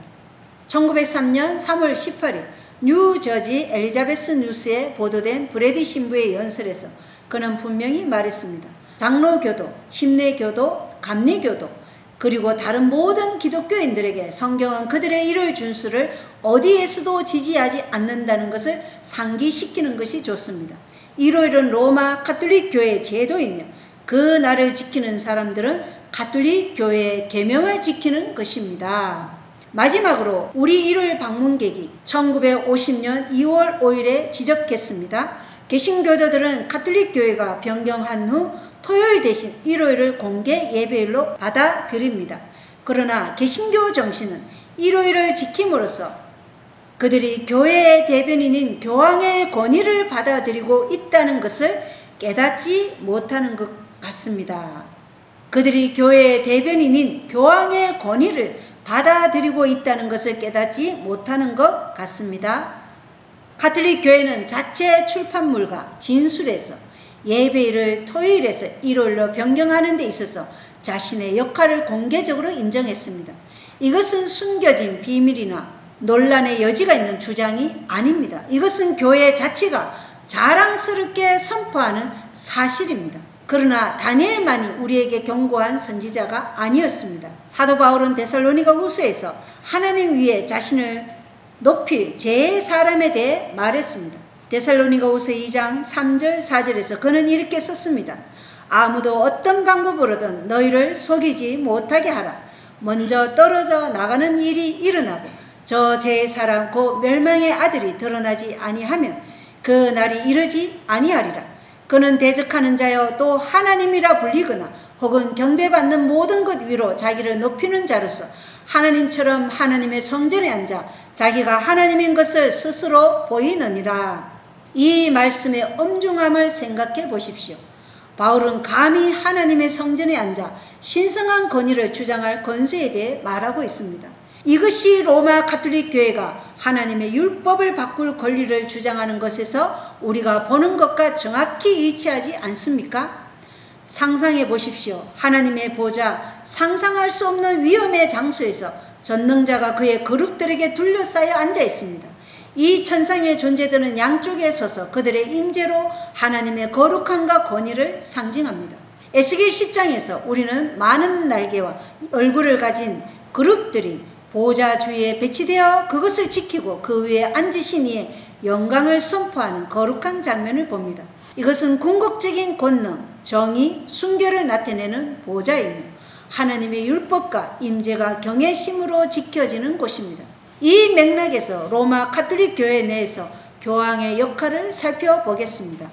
1903년 3월 18일 뉴저지 엘리자베스 뉴스에 보도된 브래디 신부의 연설에서 그는 분명히 말했습니다. 장로교도, 침례교도, 감리교도 그리고 다른 모든 기독교인들에게 성경은 그들의 일요일 준수를 어디에서도 지지하지 않는다는 것을 상기시키는 것이 좋습니다. 일요일은 로마 가톨릭 교회의 제도이며 그 날을 지키는 사람들은 가톨릭 교회의 계명을 지키는 것입니다. 마지막으로 우리 일요일 방문객이 1950년 2월 5일에 지적했습니다. 개신교도들은 가톨릭 교회가 변경한 후 토요일 대신 일요일을 공개 예배일로 받아들입니다. 그러나 개신교 정신은 일요일을 지킴으로써 그들이 교회의 대변인인 교황의 권위를 받아들이고 있다는 것을 깨닫지 못하는 것 같습니다. 그들이 교회의 대변인인 교황의 권위를 받아들이고 있다는 것을 깨닫지 못하는 것 같습니다. 가톨릭 교회는 자체 출판물과 진술에서 예배일을 토요일에서 일요일로 변경하는 데 있어서 자신의 역할을 공개적으로 인정했습니다. 이것은 숨겨진 비밀이나 논란의 여지가 있는 주장이 아닙니다. 이것은 교회 자체가 자랑스럽게 선포하는 사실입니다. 그러나 다니엘만이 우리에게 경고한 선지자가 아니었습니다. 사도 바울은 데살로니가 후서에서 하나님 위에 자신을 높일 제3사람에 대해 말했습니다. 데살로니가 후서 2장 3절 4절에서 그는 이렇게 썼습니다. 아무도 어떤 방법으로든 너희를 속이지 못하게 하라. 먼저 떨어져 나가는 일이 일어나고 저 제3사람 곧 멸망의 아들이 드러나지 아니하면 그 날이 이르지 아니하리라. 그는 대적하는 자여 또 하나님이라 불리거나 혹은 경배받는 모든 것 위로 자기를 높이는 자로서 하나님처럼 하나님의 성전에 앉아 자기가 하나님인 것을 스스로 보이느니라. 이 말씀의 엄중함을 생각해 보십시오. 바울은 감히 하나님의 성전에 앉아 신성한 권위를 주장할 권세에 대해 말하고 있습니다. 이것이 로마 가톨릭 교회가 하나님의 율법을 바꿀 권리를 주장하는 것에서 우리가 보는 것과 정확히 일치하지 않습니까? 상상해 보십시오. 하나님의 보좌, 상상할 수 없는 위험의 장소에서 전능자가 그의 그룹들에게 둘러싸여 앉아 있습니다. 이 천상의 존재들은 양쪽에 서서 그들의 임재로 하나님의 거룩함과 권위를 상징합니다. 에스겔 10장에서 우리는 많은 날개와 얼굴을 가진 그룹들이 보좌 주위에 배치되어 그것을 지키고 그 위에 앉으신 이의 영광을 선포하는 거룩한 장면을 봅니다. 이것은 궁극적인 권능, 정의, 순결을 나타내는 보좌이며 하나님의 율법과 임재가 경외심으로 지켜지는 곳입니다. 이 맥락에서 로마 가톨릭 교회 내에서 교황의 역할을 살펴보겠습니다.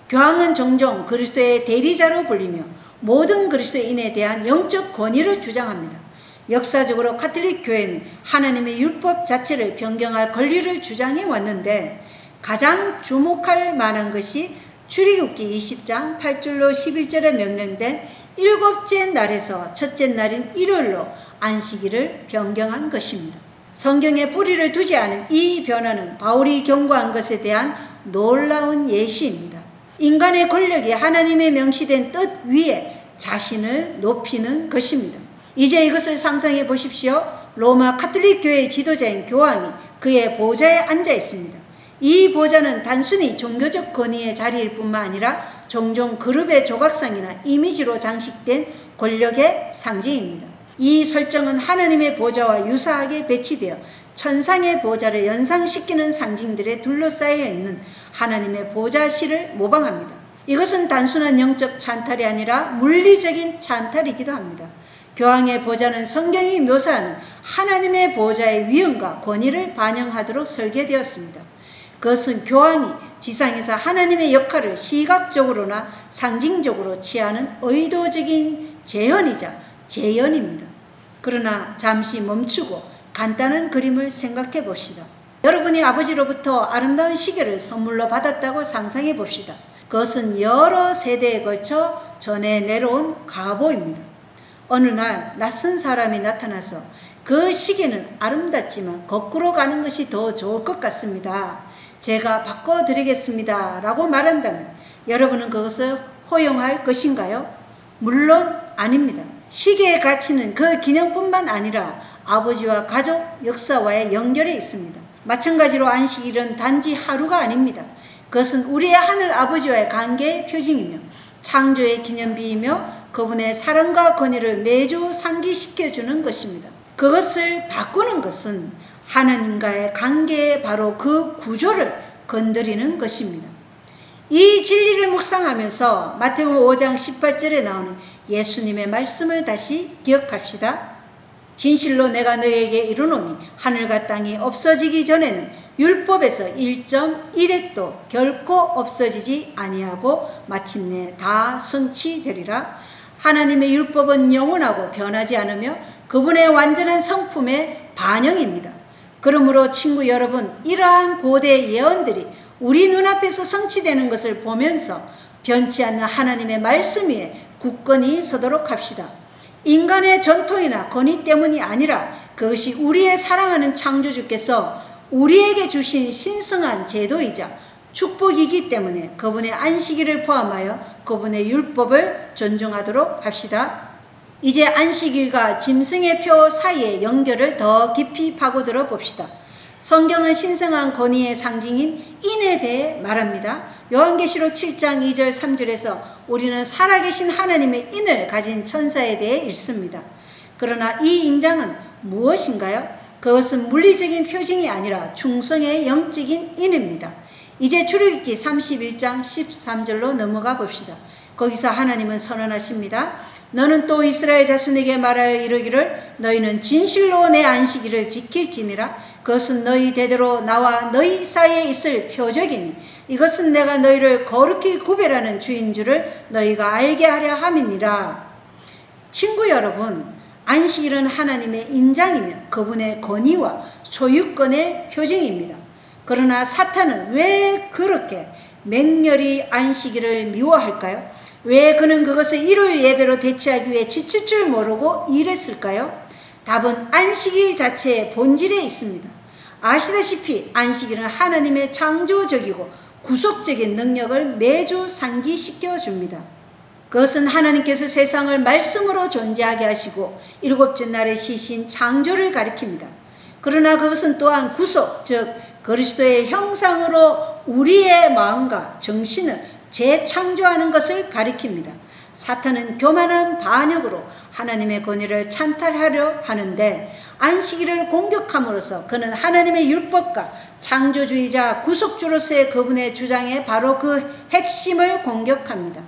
교황은 종종 그리스도의 대리자로 불리며 모든 그리스도인에 대한 영적 권위를 주장합니다. 역사적으로 가톨릭 교회는 하나님의 율법 자체를 변경할 권리를 주장해 왔는데 가장 주목할 만한 것이 출애굽기 20장 8절로 11절에 명령된 일곱째 날에서 첫째 날인 일요일로 안식일을 변경한 것입니다. 성경에 뿌리를 두지 않은 이 변화는 바울이 경고한 것에 대한 놀라운 예시입니다. 인간의 권력이 하나님의 명시된 뜻 위에 자신을 높이는 것입니다. 이제 이것을 상상해 보십시오. 로마 가톨릭 교회의 지도자인 교황이 그의 보좌에 앉아 있습니다. 이 보좌는 단순히 종교적 권위의 자리일 뿐만 아니라 종종 그룹의 조각상이나 이미지로 장식된 권력의 상징입니다. 이 설정은 하나님의 보좌와 유사하게 배치되어 천상의 보좌를 연상시키는 상징들에 둘러싸여 있는 하나님의 보좌실을 모방합니다. 이것은 단순한 영적 찬탈이 아니라 물리적인 찬탈이기도 합니다. 교황의 보좌는 성경이 묘사하는 하나님의 보좌의 위엄과 권위를 반영하도록 설계되었습니다. 그것은 교황이 지상에서 하나님의 역할을 시각적으로나 상징적으로 취하는 의도적인 재현이자 재현입니다. 그러나 잠시 멈추고 간단한 그림을 생각해 봅시다. 여러분이 아버지로부터 아름다운 시계를 선물로 받았다고 상상해 봅시다. 그것은 여러 세대에 걸쳐 전해 내려온 가보입니다. 어느 날 낯선 사람이 나타나서 그 시계는 아름답지만 거꾸로 가는 것이 더 좋을 것 같습니다. 제가 바꿔드리겠습니다. 라고 말한다면 여러분은 그것을 허용할 것인가요? 물론 아닙니다. 시계의 가치는 그 기념뿐만 아니라 아버지와 가족, 역사와의 연결에 있습니다. 마찬가지로 안식일은 단지 하루가 아닙니다. 그것은 우리의 하늘 아버지와의 관계의 표징이며 창조의 기념비이며 그분의 사랑과 권위를 매주 상기시켜주는 것입니다. 그것을 바꾸는 것은 하나님과의 관계의 바로 그 구조를 건드리는 것입니다. 이 진리를 묵상하면서 마태복음 5장 18절에 나오는 예수님의 말씀을 다시 기억합시다. 진실로 내가 너희에게 이르노니 하늘과 땅이 없어지기 전에는 율법에서 1.1획도 결코 없어지지 아니하고 마침내 다 성취되리라. 하나님의 율법은 영원하고 변하지 않으며 그분의 완전한 성품의 반영입니다. 그러므로 친구 여러분, 이러한 고대 예언들이 우리 눈앞에서 성취되는 것을 보면서 변치 않는 하나님의 말씀 위에 굳건히 서도록 합시다. 인간의 전통이나 권위 때문이 아니라 그것이 우리의 사랑하는 창조주께서 우리에게 주신 신성한 제도이자 축복이기 때문에 그분의 안식일을 포함하여 그분의 율법을 존중하도록 합시다. 이제 안식일과 짐승의 표 사이의 연결을 더 깊이 파고들어 봅시다. 성경은 신성한 권위의 상징인 인에 대해 말합니다. 요한계시록 7장 2절 3절에서 우리는 살아계신 하나님의 인을 가진 천사에 대해 읽습니다. 그러나 이 인장은 무엇인가요? 그것은 물리적인 표징이 아니라 충성의 영적인 인입니다. 이제 출애굽기 31장 13절로 넘어가 봅시다. 거기서 하나님은 선언하십니다. 너는 또 이스라엘 자손에게 말하여 이르기를 너희는 진실로 내 안식일을 지킬지니라. 그것은 너희 대대로 나와 너희 사이에 있을 표적이니 이것은 내가 너희를 거룩히 구별하는 주인 줄을 너희가 알게 하려 함이니라. 친구 여러분, 안식일은 하나님의 인장이며 그분의 권위와 소유권의 표징입니다. 그러나 사탄은 왜 그렇게 맹렬히 안식일을 미워할까요? 왜 그는 그것을 일요일 예배로 대체하기 위해 지칠 줄 모르고 이랬을까요? 답은 안식일 자체의 본질에 있습니다. 아시다시피 안식일은 하나님의 창조적이고 구속적인 능력을 매주 상기시켜 줍니다. 그것은 하나님께서 세상을 말씀으로 존재하게 하시고 일곱째 날에 쉬신 창조를 가리킵니다. 그러나 그것은 또한 구속, 즉 그리스도의 형상으로 우리의 마음과 정신을 재창조하는 것을 가리킵니다. 사탄은 교만한 반역으로 하나님의 권위를 찬탈하려 하는데 안식일을 공격함으로써 그는 하나님의 율법과 창조주의자 구속주로서의 그분의 주장에 바로 그 핵심을 공격합니다.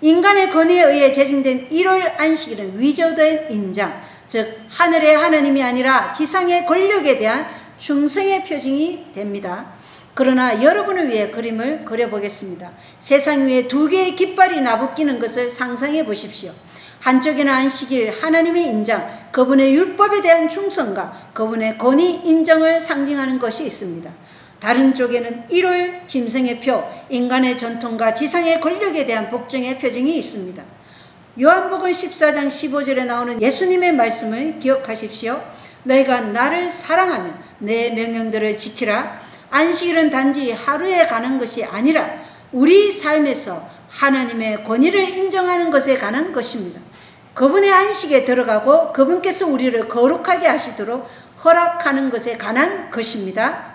인간의 권위에 의해 제정된 일요일 안식일은 위조된 인장, 즉 하늘의 하나님이 아니라 지상의 권력에 대한 충성의 표징이 됩니다. 그러나 여러분을 위해 그림을 그려보겠습니다. 세상 위에 두 개의 깃발이 나부끼는 것을 상상해 보십시오. 한쪽에는 안식일, 하나님의 인장, 그분의 율법에 대한 충성과 그분의 권위 인정을 상징하는 것이 있습니다. 다른 쪽에는 일요일, 짐승의 표, 인간의 전통과 지상의 권력에 대한 복종의 표징이 있습니다. 요한복음 14장 15절에 나오는 예수님의 말씀을 기억하십시오. 너희가 나를 사랑하면 내 명령들을 지키라. 안식일은 단지 하루에 가는 것이 아니라 우리 삶에서 하나님의 권위를 인정하는 것에 관한 것입니다. 그분의 안식에 들어가고 그분께서 우리를 거룩하게 하시도록 허락하는 것에 관한 것입니다.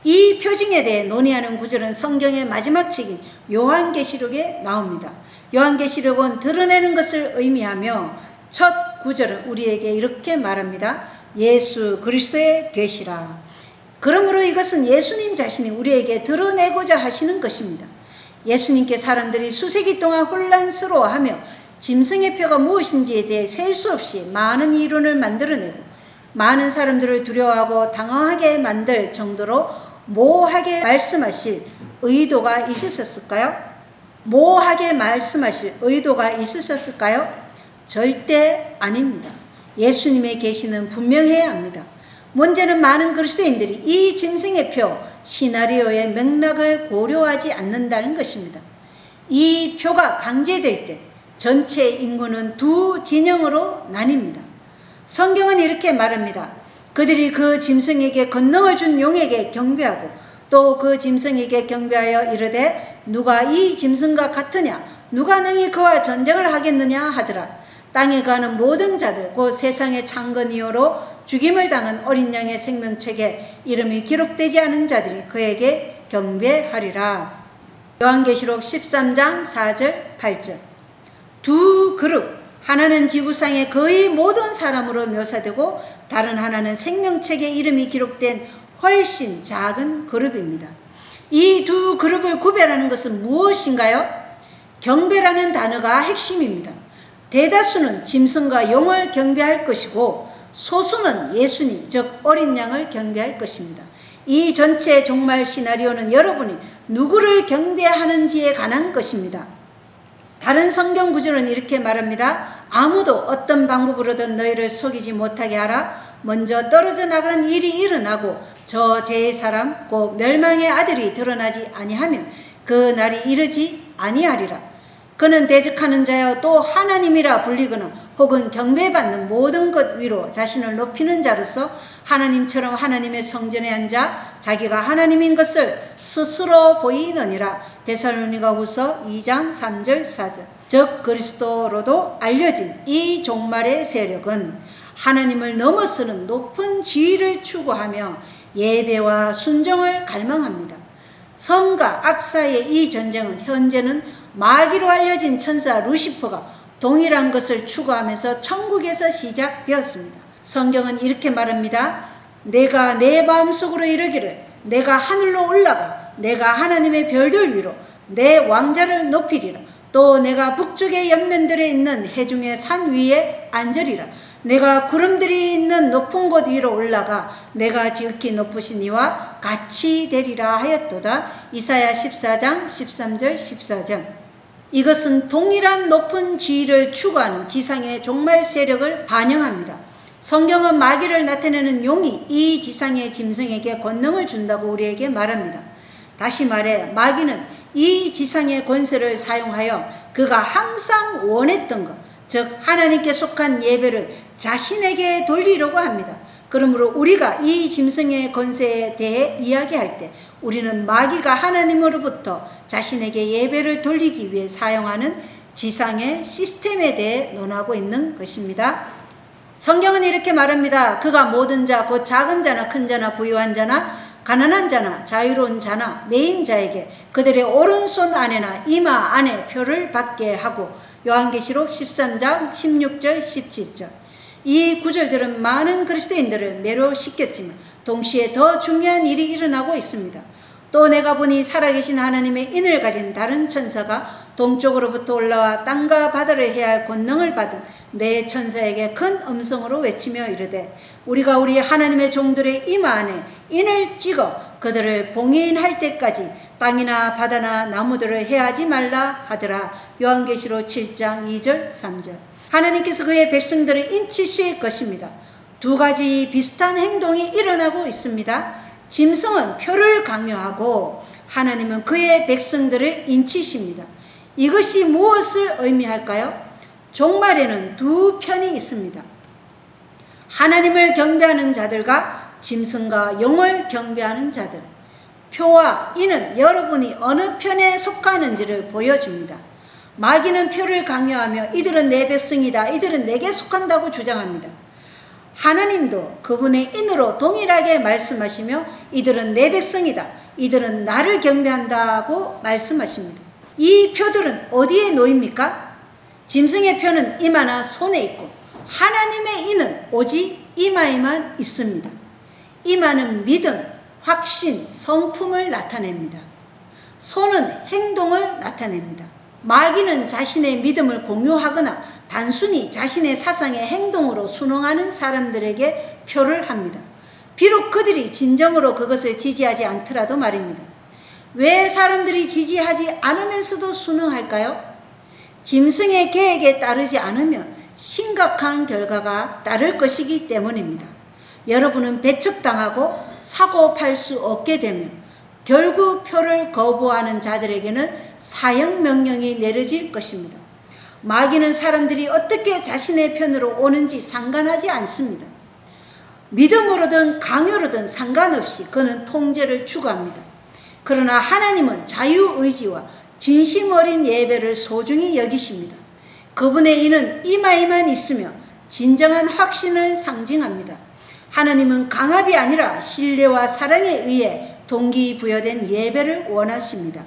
이 표징에 대해 논의하는 구절은 성경의 마지막 책인 요한계시록에 나옵니다. 요한계시록은 드러내는 것을 의미하며 첫 구절은 우리에게 이렇게 말합니다. 예수 그리스도의 계시라. 그러므로 이것은 예수님 자신이 우리에게 드러내고자 하시는 것입니다. 예수님께 사람들이 수세기 동안 혼란스러워하며 짐승의 표가 무엇인지에 대해 셀 수 없이 많은 이론을 만들어내고 많은 사람들을 두려워하고 당황하게 만들 정도로 모호하게 말씀하실 의도가 있으셨을까요? 모호하게 말씀하실 의도가 있으셨을까요? 절대 아닙니다. 예수님의 계시는 분명해야 합니다. 문제는 많은 그리스도인들이 이 짐승의 표, 시나리오의 맥락을 고려하지 않는다는 것입니다. 이 표가 강제될 때 전체 인구는 두 진영으로 나뉩니다. 성경은 이렇게 말합니다. 그들이 그 짐승에게 권능을 준 용에게 경배하고 또 그 짐승에게 경배하여 이르되 누가 이 짐승과 같으냐 누가 능히 그와 전쟁을 하겠느냐 하더라. 땅에 가는 모든 자들 곧 세상의 창건 이후로 죽임을 당한 어린 양의 생명책에 이름이 기록되지 않은 자들이 그에게 경배하리라. 요한계시록 13장 4절 8절. 두 그룹, 하나는 지구상의 거의 모든 사람으로 묘사되고 다른 하나는 생명책에 이름이 기록된 훨씬 작은 그룹입니다. 이 두 그룹을 구별하는 것은 무엇인가요? 경배라는 단어가 핵심입니다. 대다수는 짐승과 용을 경배할 것이고 소수는 예수님, 즉 어린 양을 경배할 것입니다. 이 전체 종말 시나리오는 여러분이 누구를 경배하는지에 관한 것입니다. 다른 성경 구절은 이렇게 말합니다. 아무도 어떤 방법으로든 너희를 속이지 못하게 하라. 먼저 떨어져 나가는 일이 일어나고 저 죄의 사람 곧 멸망의 아들이 드러나지 아니하면 그 날이 이르지 아니하리라. 그는 대적하는 자여 또 하나님이라 불리거나 혹은 경배받는 모든 것 위로 자신을 높이는 자로서 하나님처럼 하나님의 성전에 앉아 자기가 하나님인 것을 스스로 보이느니라. 데살로니가후서 2장 3절 4절. 즉 그리스도로도 알려진 이 종말의 세력은 하나님을 넘어서는 높은 지위를 추구하며 예배와 순종을 갈망합니다. 선과 악 사이의 이 전쟁은 현재는 마귀로 알려진 천사 루시퍼가 동일한 것을 추구하면서 천국에서 시작되었습니다. 성경은 이렇게 말합니다. 내가 내 마음속으로 이르기를 내가 하늘로 올라가 내가 하나님의 별들 위로 내 왕자를 높이리라. 또 내가 북쪽의 옆면들에 있는 해중의 산 위에 앉으리라. 내가 구름들이 있는 높은 곳 위로 올라가 내가 지극히 높으신 이와 같이 되리라 하였도다. 이사야 14장 13절 14절. 이것은 동일한 높은 지위를 추구하는 지상의 종말 세력을 반영합니다. 성경은 마귀를 나타내는 용이 이 지상의 짐승에게 권능을 준다고 우리에게 말합니다. 다시 말해 마귀는 이 지상의 권세를 사용하여 그가 항상 원했던 것, 즉 하나님께 속한 예배를 자신에게 돌리려고 합니다. 그러므로 우리가 이 짐승의 권세에 대해 이야기할 때 우리는 마귀가 하나님으로부터 자신에게 예배를 돌리기 위해 사용하는 지상의 시스템에 대해 논하고 있는 것입니다. 성경은 이렇게 말합니다. 그가 모든 자, 곧 작은 자나 큰 자나 부유한 자나 가난한 자나 자유로운 자나 매인 자에게 그들의 오른손 안에나 이마 안에 표를 받게 하고. 요한계시록 13장 16절 17절. 이 구절들은 많은 그리스도인들을 매료시켰지만 동시에 더 중요한 일이 일어나고 있습니다. 또 내가 보니 살아계신 하나님의 인을 가진 다른 천사가 동쪽으로부터 올라와 땅과 바다를 해할 권능을 받은 네 천사에게 큰 음성으로 외치며 이르되 우리가 우리 하나님의 종들의 이마 안에 인을 찍어 그들을 봉인할 때까지 땅이나 바다나 나무들을 해하지 말라 하더라. 요한계시록 7장 2절 3절. 하나님께서 그의 백성들을 인치실 것입니다. 두 가지 비슷한 행동이 일어나고 있습니다. 짐승은 표를 강요하고 하나님은 그의 백성들을 인치십니다. 이것이 무엇을 의미할까요? 종말에는 두 편이 있습니다. 하나님을 경배하는 자들과 짐승과 영을 경배하는 자들. 표와 인은 여러분이 어느 편에 속하는지를 보여줍니다. 마귀는 표를 강요하며 이들은 내 백성이다, 이들은 내게 속한다고 주장합니다. 하나님도 그분의 인으로 동일하게 말씀하시며 이들은 내 백성이다, 이들은 나를 경배한다고 말씀하십니다. 이 표들은 어디에 놓입니까? 짐승의 표는 이마나 손에 있고 하나님의 인은 오직 이마에만 있습니다. 이마는 믿음, 확신, 성품을 나타냅니다. 손은 행동을 나타냅니다. 마귀는 자신의 믿음을 공유하거나 단순히 자신의 사상의 행동으로 순응하는 사람들에게 표를 합니다. 비록 그들이 진정으로 그것을 지지하지 않더라도 말입니다. 왜 사람들이 지지하지 않으면서도 순응할까요? 짐승의 계획에 따르지 않으면 심각한 결과가 따를 것이기 때문입니다. 여러분은 배척당하고 사고 팔 수 없게 되면 결국 표를 거부하는 자들에게는 사형 명령이 내려질 것입니다. 마귀는 사람들이 어떻게 자신의 편으로 오는지 상관하지 않습니다. 믿음으로든 강요로든 상관없이 그는 통제를 추구합니다. 그러나 하나님은 자유의지와 진심 어린 예배를 소중히 여기십니다. 그분의 인은 이마에만 있으며 진정한 확신을 상징합니다. 하나님은 강압이 아니라 신뢰와 사랑에 의해 동기부여된 예배를 원하십니다.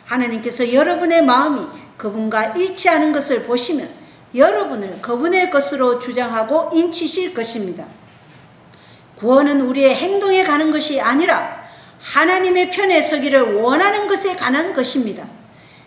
하나님께서 여러분의 마음이 그분과 일치하는 것을 보시면 여러분을 그분의 것으로 주장하고 인치실 것입니다. 구원은 우리의 행동에 가는 것이 아니라 하나님의 편에 서기를 원하는 것에 관한 것입니다.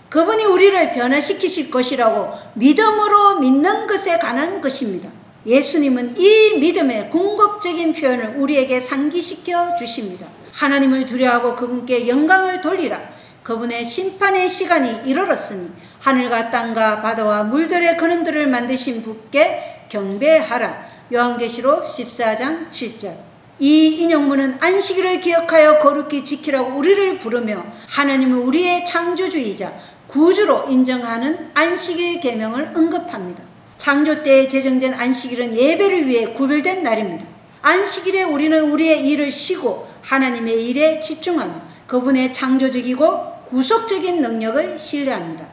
그분이 우리를 변화시키실 것이라고 믿음으로 믿는 것에 관한 것입니다. 예수님은 이 믿음의 궁극적인 표현을 우리에게 상기시켜 주십니다. 하나님을 두려워하고 그분께 영광을 돌리라. 그분의 심판의 시간이 이르렀으니 하늘과 땅과 바다와 물들의 근원들을 만드신 분께 경배하라. 요한계시록 14장 7절. 이 인용문은 안식일을 기억하여 거룩히 지키라고 우리를 부르며 하나님은 우리의 창조주이자 구주로 인정하는 안식일 계명을 언급합니다. 창조 때에 제정된 안식일은 예배를 위해 구별된 날입니다. 안식일에 우리는 우리의 일을 쉬고 하나님의 일에 집중하며 그분의 창조적이고 구속적인 능력을 신뢰합니다.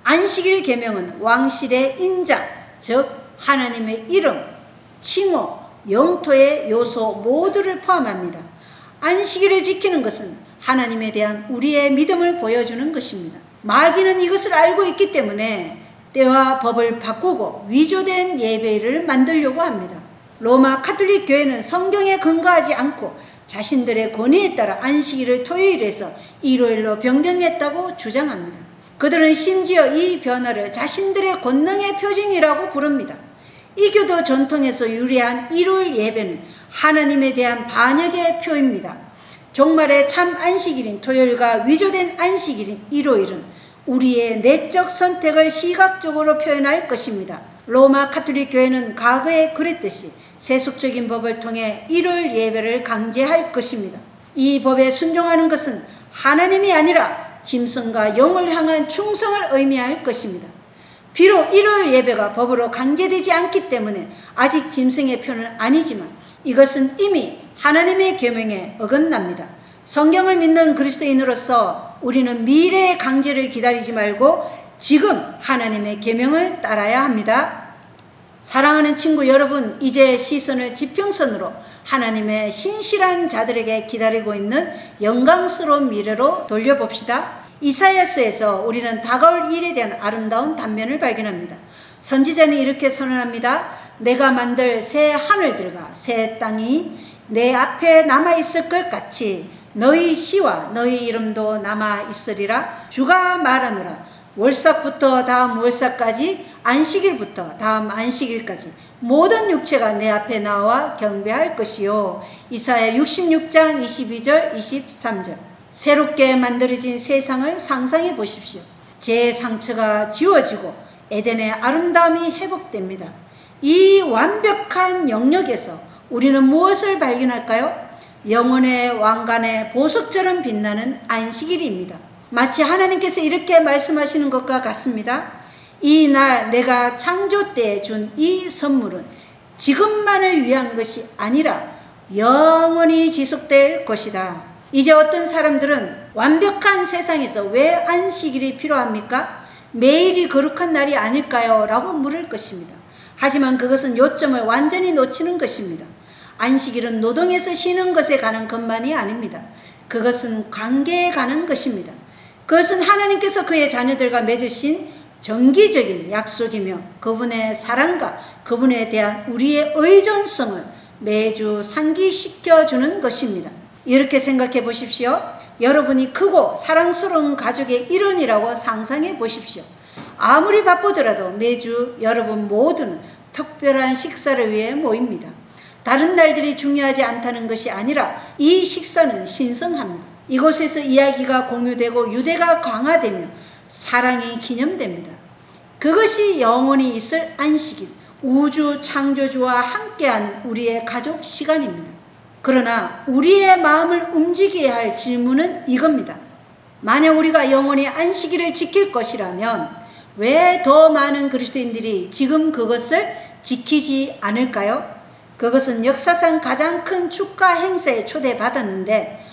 안식일 계명은 왕실의 인장, 즉 하나님의 이름, 칭호, 영토의 요소 모두를 포함합니다. 안식일을 지키는 것은 하나님에 대한 우리의 믿음을 보여주는 것입니다. 마귀는 이것을 알고 있기 때문에 때와 법을 바꾸고 위조된 예배를 만들려고 합니다. 로마 가톨릭 교회는 성경에 근거하지 않고 자신들의 권위에 따라 안식일을 토요일에서 일요일로 변경했다고 주장합니다. 그들은 심지어 이 변화를 자신들의 권능의 표징이라고 부릅니다. 이 교도 전통에서 유래한 일요일 예배는 하나님에 대한 반역의 표입니다. 종말의 참 안식일인 토요일과 위조된 안식일인 일요일은 우리의 내적 선택을 시각적으로 표현할 것입니다. 로마 가톨릭 교회는 과거에 그랬듯이 세속적인 법을 통해 일요일 예배를 강제할 것입니다. 이 법에 순종하는 것은 하나님이 아니라 짐승과 영을 향한 충성을 의미할 것입니다. 비록 일요일 예배가 법으로 강제되지 않기 때문에 아직 짐승의 표는 아니지만 이것은 이미 하나님의 계명에 어긋납니다. 성경을 믿는 그리스도인으로서 우리는 미래의 강제를 기다리지 말고 지금 하나님의 계명을 따라야 합니다. 사랑하는 친구 여러분, 이제 시선을 지평선으로 하나님의 신실한 자들에게 기다리고 있는 영광스러운 미래로 돌려봅시다. 이사야서에서 우리는 다가올 일에 대한 아름다운 단면을 발견합니다. 선지자는 이렇게 선언합니다. 내가 만들 새 하늘들과 새 땅이 내 앞에 남아있을 것 같이 너희 시와 너희 이름도 남아있으리라. 주가 말하노라. 월삭부터 다음 월삭까지, 안식일부터 다음 안식일까지 모든 육체가 내 앞에 나와 경배할 것이요. 이사야 66장 22절 23절. 새롭게 만들어진 세상을 상상해 보십시오. 제 상처가 지워지고 에덴의 아름다움이 회복됩니다. 이 완벽한 영역에서 우리는 무엇을 발견할까요? 영혼의 왕관의 보석처럼 빛나는 안식일입니다. 마치 하나님께서 이렇게 말씀하시는 것과 같습니다. 이 날 내가 창조 때에 준 이 선물은 지금만을 위한 것이 아니라 영원히 지속될 것이다. 이제 어떤 사람들은 완벽한 세상에서 왜 안식일이 필요합니까? 매일이 거룩한 날이 아닐까요? 라고 물을 것입니다. 하지만 그것은 요점을 완전히 놓치는 것입니다. 안식일은 노동에서 쉬는 것에 관한 것만이 아닙니다. 그것은 관계에 관한 것입니다. 그것은 하나님께서 그의 자녀들과 맺으신 정기적인 약속이며 그분의 사랑과 그분에 대한 우리의 의존성을 매주 상기시켜주는 것입니다. 이렇게 생각해 보십시오. 여러분이 크고 사랑스러운 가족의 일원이라고 상상해 보십시오. 아무리 바쁘더라도 매주 여러분 모두는 특별한 식사를 위해 모입니다. 다른 날들이 중요하지 않다는 것이 아니라 이 식사는 신성합니다. 이곳에서 이야기가 공유되고 유대가 강화되며 사랑이 기념됩니다. 그것이 영원히 있을 안식일, 우주 창조주와 함께하는 우리의 가족 시간입니다. 그러나 우리의 마음을 움직여야 할 질문은 이겁니다. 만약 우리가 영원히 안식일을 지킬 것이라면 왜 더 많은 그리스도인들이 지금 그것을 지키지 않을까요? 그것은 역사상 가장 큰 축가 행사에 초대받았는데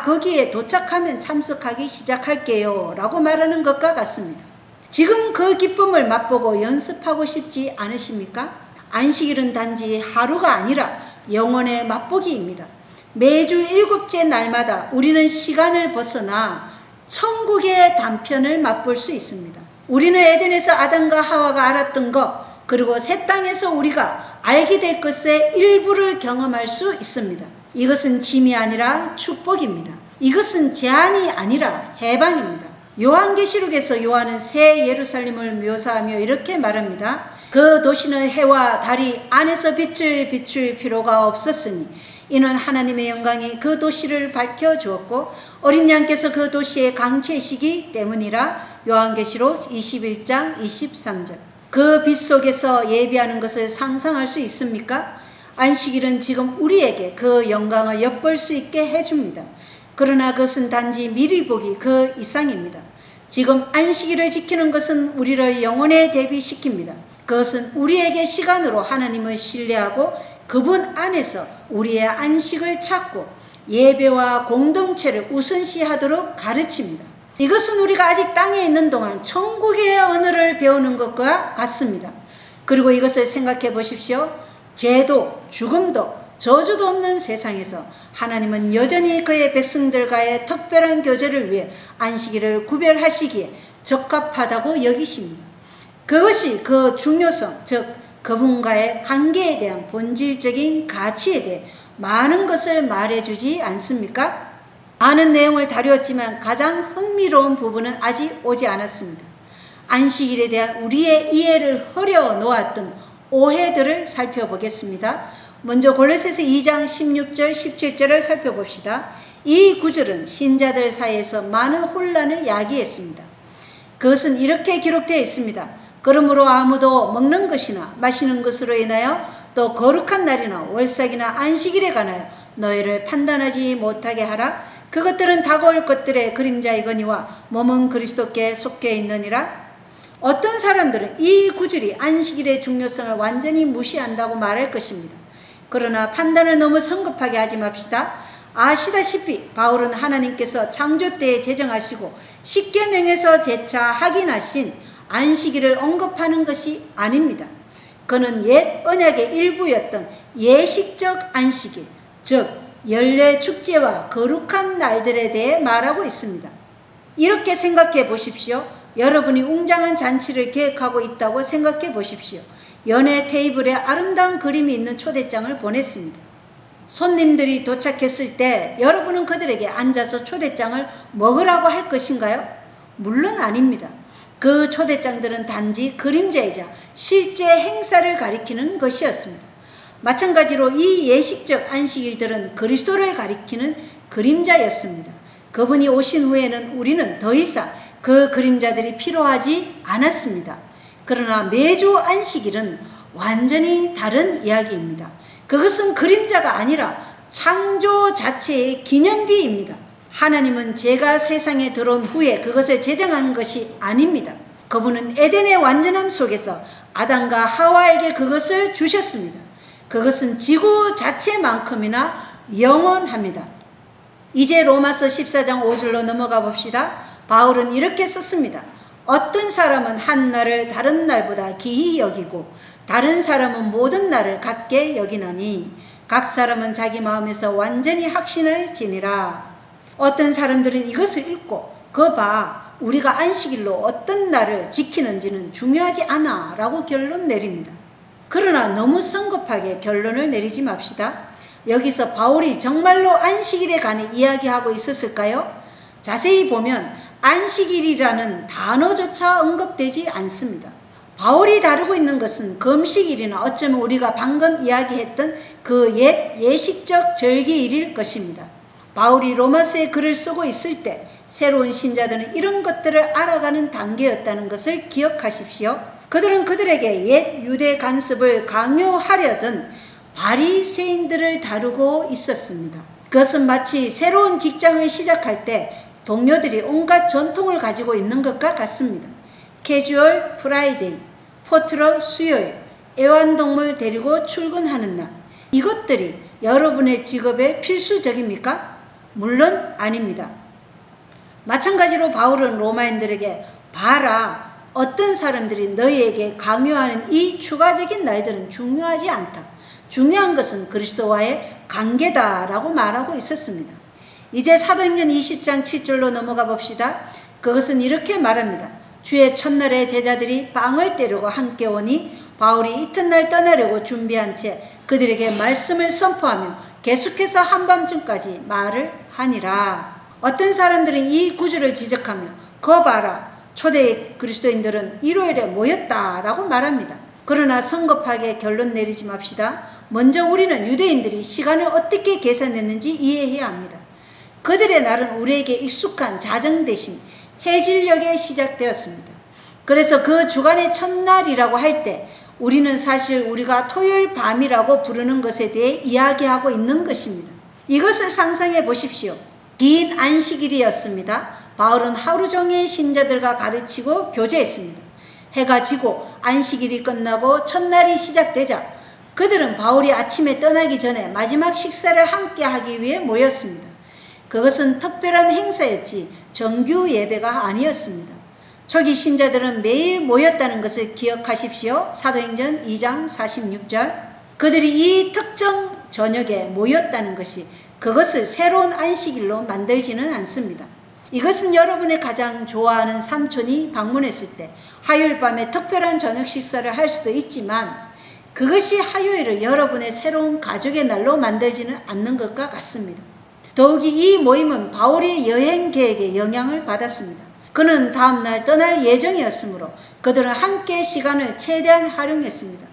거기에 도착하면 참석하기 시작할게요 라고 말하는 것과 같습니다. 지금 그 기쁨을 맛보고 연습하고 싶지 않으십니까? 안식일은 단지 하루가 아니라 영혼의 맛보기입니다. 매주 7째 날마다 우리는 시간을 벗어나 천국의 단편을 맛볼 수 있습니다. 우리는 에덴에서 아담과 하와가 알았던 것, 그리고 새 땅에서 우리가 알게 될 것의 일부를 경험할 수 있습니다. 이것은 짐이 아니라 축복입니다. 이것은 제한이 아니라 해방입니다. 요한계시록에서 요한은 새 예루살렘을 묘사하며 이렇게 말합니다. 그 도시는 해와 달이 안에서 빛을 비출 필요가 없었으니 이는 하나님의 영광이 그 도시를 밝혀주었고 어린 양께서 그 도시의 강채시기 때문이라. 요한계시록 21장 23절. 그 빛 속에서 예비하는 것을 상상할 수 있습니까? 안식일은 지금 우리에게 그 영광을 엿볼 수 있게 해줍니다. 그러나 그것은 단지 미리 보기 그 이상입니다. 지금 안식일을 지키는 것은 우리를 영혼에 대비시킵니다. 그것은 우리에게 시간으로 하나님을 신뢰하고 그분 안에서 우리의 안식을 찾고 예배와 공동체를 우선시하도록 가르칩니다. 이것은 우리가 아직 땅에 있는 동안 천국의 언어를 배우는 것과 같습니다. 그리고 이것을 생각해 보십시오. 죄도 죽음도 저주도 없는 세상에서 하나님은 여전히 그의 백성들과의 특별한 교제를 위해 안식일을 구별하시기에 적합하다고 여기십니다. 그것이 그 중요성, 즉 그분과의 관계에 대한 본질적인 가치에 대해 많은 것을 말해주지 않습니까? 많은 내용을 다루었지만 가장 흥미로운 부분은 아직 오지 않았습니다. 안식일에 대한 우리의 이해를 흐려 놓았던 오해들을 살펴보겠습니다. 먼저 골로새서 2장 16절 17절을 살펴봅시다. 이 구절은 신자들 사이에서 많은 혼란을 야기했습니다. 그것은 이렇게 기록되어 있습니다. 그러므로 아무도 먹는 것이나 마시는 것으로 인하여 또 거룩한 날이나 월삭이나 안식일에 관하여 너희를 판단하지 못하게 하라. 그것들은 다가올 것들의 그림자이거니와 몸은 그리스도께 속해 있느니라. 어떤 사람들은 이 구절이 안식일의 중요성을 완전히 무시한다고 말할 것입니다. 그러나 판단을 너무 성급하게 하지 맙시다. 아시다시피 바울은 하나님께서 창조 때에 제정하시고 십계명에서 재차 확인하신 안식일을 언급하는 것이 아닙니다. 그는 옛 언약의 일부였던 예식적 안식일, 즉 연례 축제와 거룩한 날들에 대해 말하고 있습니다. 이렇게 생각해 보십시오. 여러분이 웅장한 잔치를 계획하고 있다고 생각해 보십시오. 연회 테이블에 아름다운 그림이 있는 초대장을 보냈습니다. 손님들이 도착했을 때 여러분은 그들에게 앉아서 초대장을 먹으라고 할 것인가요? 물론 아닙니다. 그 초대장들은 단지 그림자이자 실제 행사를 가리키는 것이었습니다. 마찬가지로 이 예식적 안식일들은 그리스도를 가리키는 그림자였습니다. 그분이 오신 후에는 우리는 더 이상 그 그림자들이 필요하지 않았습니다. 그러나 매주 안식일은 완전히 다른 이야기입니다. 그것은 그림자가 아니라 창조 자체의 기념비입니다. 하나님은 죄가 세상에 들어온 후에 그것을 제정한 것이 아닙니다. 그분은 에덴의 완전함 속에서 아담과 하와에게 그것을 주셨습니다. 그것은 지구 자체만큼이나 영원합니다. 이제 로마서 14장 5절로 넘어가 봅시다. 바울은 이렇게 썼습니다. 어떤 사람은 한 날을 다른 날보다 기히 여기고 다른 사람은 모든 날을 같게 여기나니 각 사람은 자기 마음에서 완전히 확신을 지니라. 어떤 사람들은 이것을 읽고 봐 우리가 안식일로 어떤 날을 지키는지는 중요하지 않아 라고 결론 내립니다. 그러나 너무 성급하게 결론을 내리지 맙시다. 여기서 바울이 정말로 안식일에 관해 이야기하고 있었을까요? 자세히 보면 안식일이라는 단어조차 언급되지 않습니다. 바울이 다루고 있는 것은 금식일이나 어쩌면 우리가 방금 이야기했던 그 옛 예식적 절기일일 것입니다. 바울이 로마서에 글을 쓰고 있을 때 새로운 신자들은 이런 것들을 알아가는 단계였다는 것을 기억하십시오. 그들은 그들에게 옛 유대 관습을 강요하려던 바리새인들을 다루고 있었습니다. 그것은 마치 새로운 직장을 시작할 때 동료들이 온갖 전통을 가지고 있는 것과 같습니다. 캐주얼 프라이데이, 포트럭 수요일, 애완동물 데리고 출근하는 날. 이것들이 여러분의 직업에 필수적입니까? 물론 아닙니다. 마찬가지로 바울은 로마인들에게 봐라, 어떤 사람들이 너희에게 강요하는 이 추가적인 날들은 중요하지 않다. 중요한 것은 그리스도와의 관계다라고 말하고 있었습니다. 이제 사도행전 20장 7절로 넘어가 봅시다. 그것은 이렇게 말합니다. 주의 첫날에 제자들이 빵을 때리고 함께 오니 바울이 이튿날 떠나려고 준비한 채 그들에게 말씀을 선포하며 계속해서 한밤중까지 말을 하니라. 어떤 사람들은 이 구절을 지적하며 거 봐라, 초대 그리스도인들은 일요일에 모였다라고 말합니다. 그러나 성급하게 결론 내리지 맙시다. 먼저 우리는 유대인들이 시간을 어떻게 계산했는지 이해해야 합니다. 그들의 날은 우리에게 익숙한 자정 대신 해질녘에 시작되었습니다. 그래서 그 주간의 첫날이라고 할 때 우리는 사실 우리가 토요일 밤이라고 부르는 것에 대해 이야기하고 있는 것입니다. 이것을 상상해 보십시오. 긴 안식일이었습니다. 바울은 하루 종일 신자들과 가르치고 교제했습니다. 해가 지고 안식일이 끝나고 첫날이 시작되자 그들은 바울이 아침에 떠나기 전에 마지막 식사를 함께 하기 위해 모였습니다. 그것은 특별한 행사였지 정규 예배가 아니었습니다. 초기 신자들은 매일 모였다는 것을 기억하십시오. 사도행전 2장 46절. 그들이 이 특정 저녁에 모였다는 것이 그것을 새로운 안식일로 만들지는 않습니다. 이것은 여러분의 가장 좋아하는 삼촌이 방문했을 때 화요일 밤에 특별한 저녁 식사를 할 수도 있지만 그것이 화요일을 여러분의 새로운 가족의 날로 만들지는 않는 것과 같습니다. 더욱이 이 모임은 바울의 여행 계획에 영향을 받았습니다. 그는 다음날 떠날 예정이었으므로 그들은 함께 시간을 최대한 활용했습니다.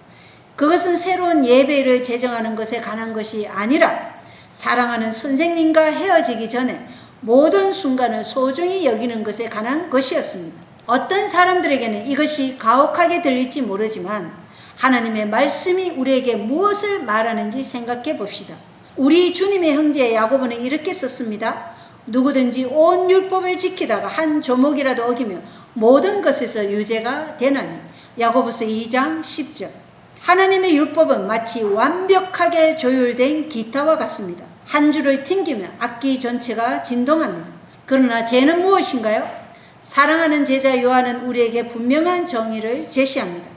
그것은 새로운 예배를 제정하는 것에 관한 것이 아니라 사랑하는 선생님과 헤어지기 전에 모든 순간을 소중히 여기는 것에 관한 것이었습니다. 어떤 사람들에게는 이것이 가혹하게 들릴지 모르지만 하나님의 말씀이 우리에게 무엇을 말하는지 생각해 봅시다. 우리 주님의 형제 야고보는 이렇게 썼습니다. 누구든지 온 율법을 지키다가 한 조목이라도 어기면 모든 것에서 유죄가 되나니. 야고보서 2장 10절. 하나님의 율법은 마치 완벽하게 조율된 기타와 같습니다. 한 줄을 튕기면 악기 전체가 진동합니다. 그러나 죄는 무엇인가요? 사랑하는 제자 요한은 우리에게 분명한 정의를 제시합니다.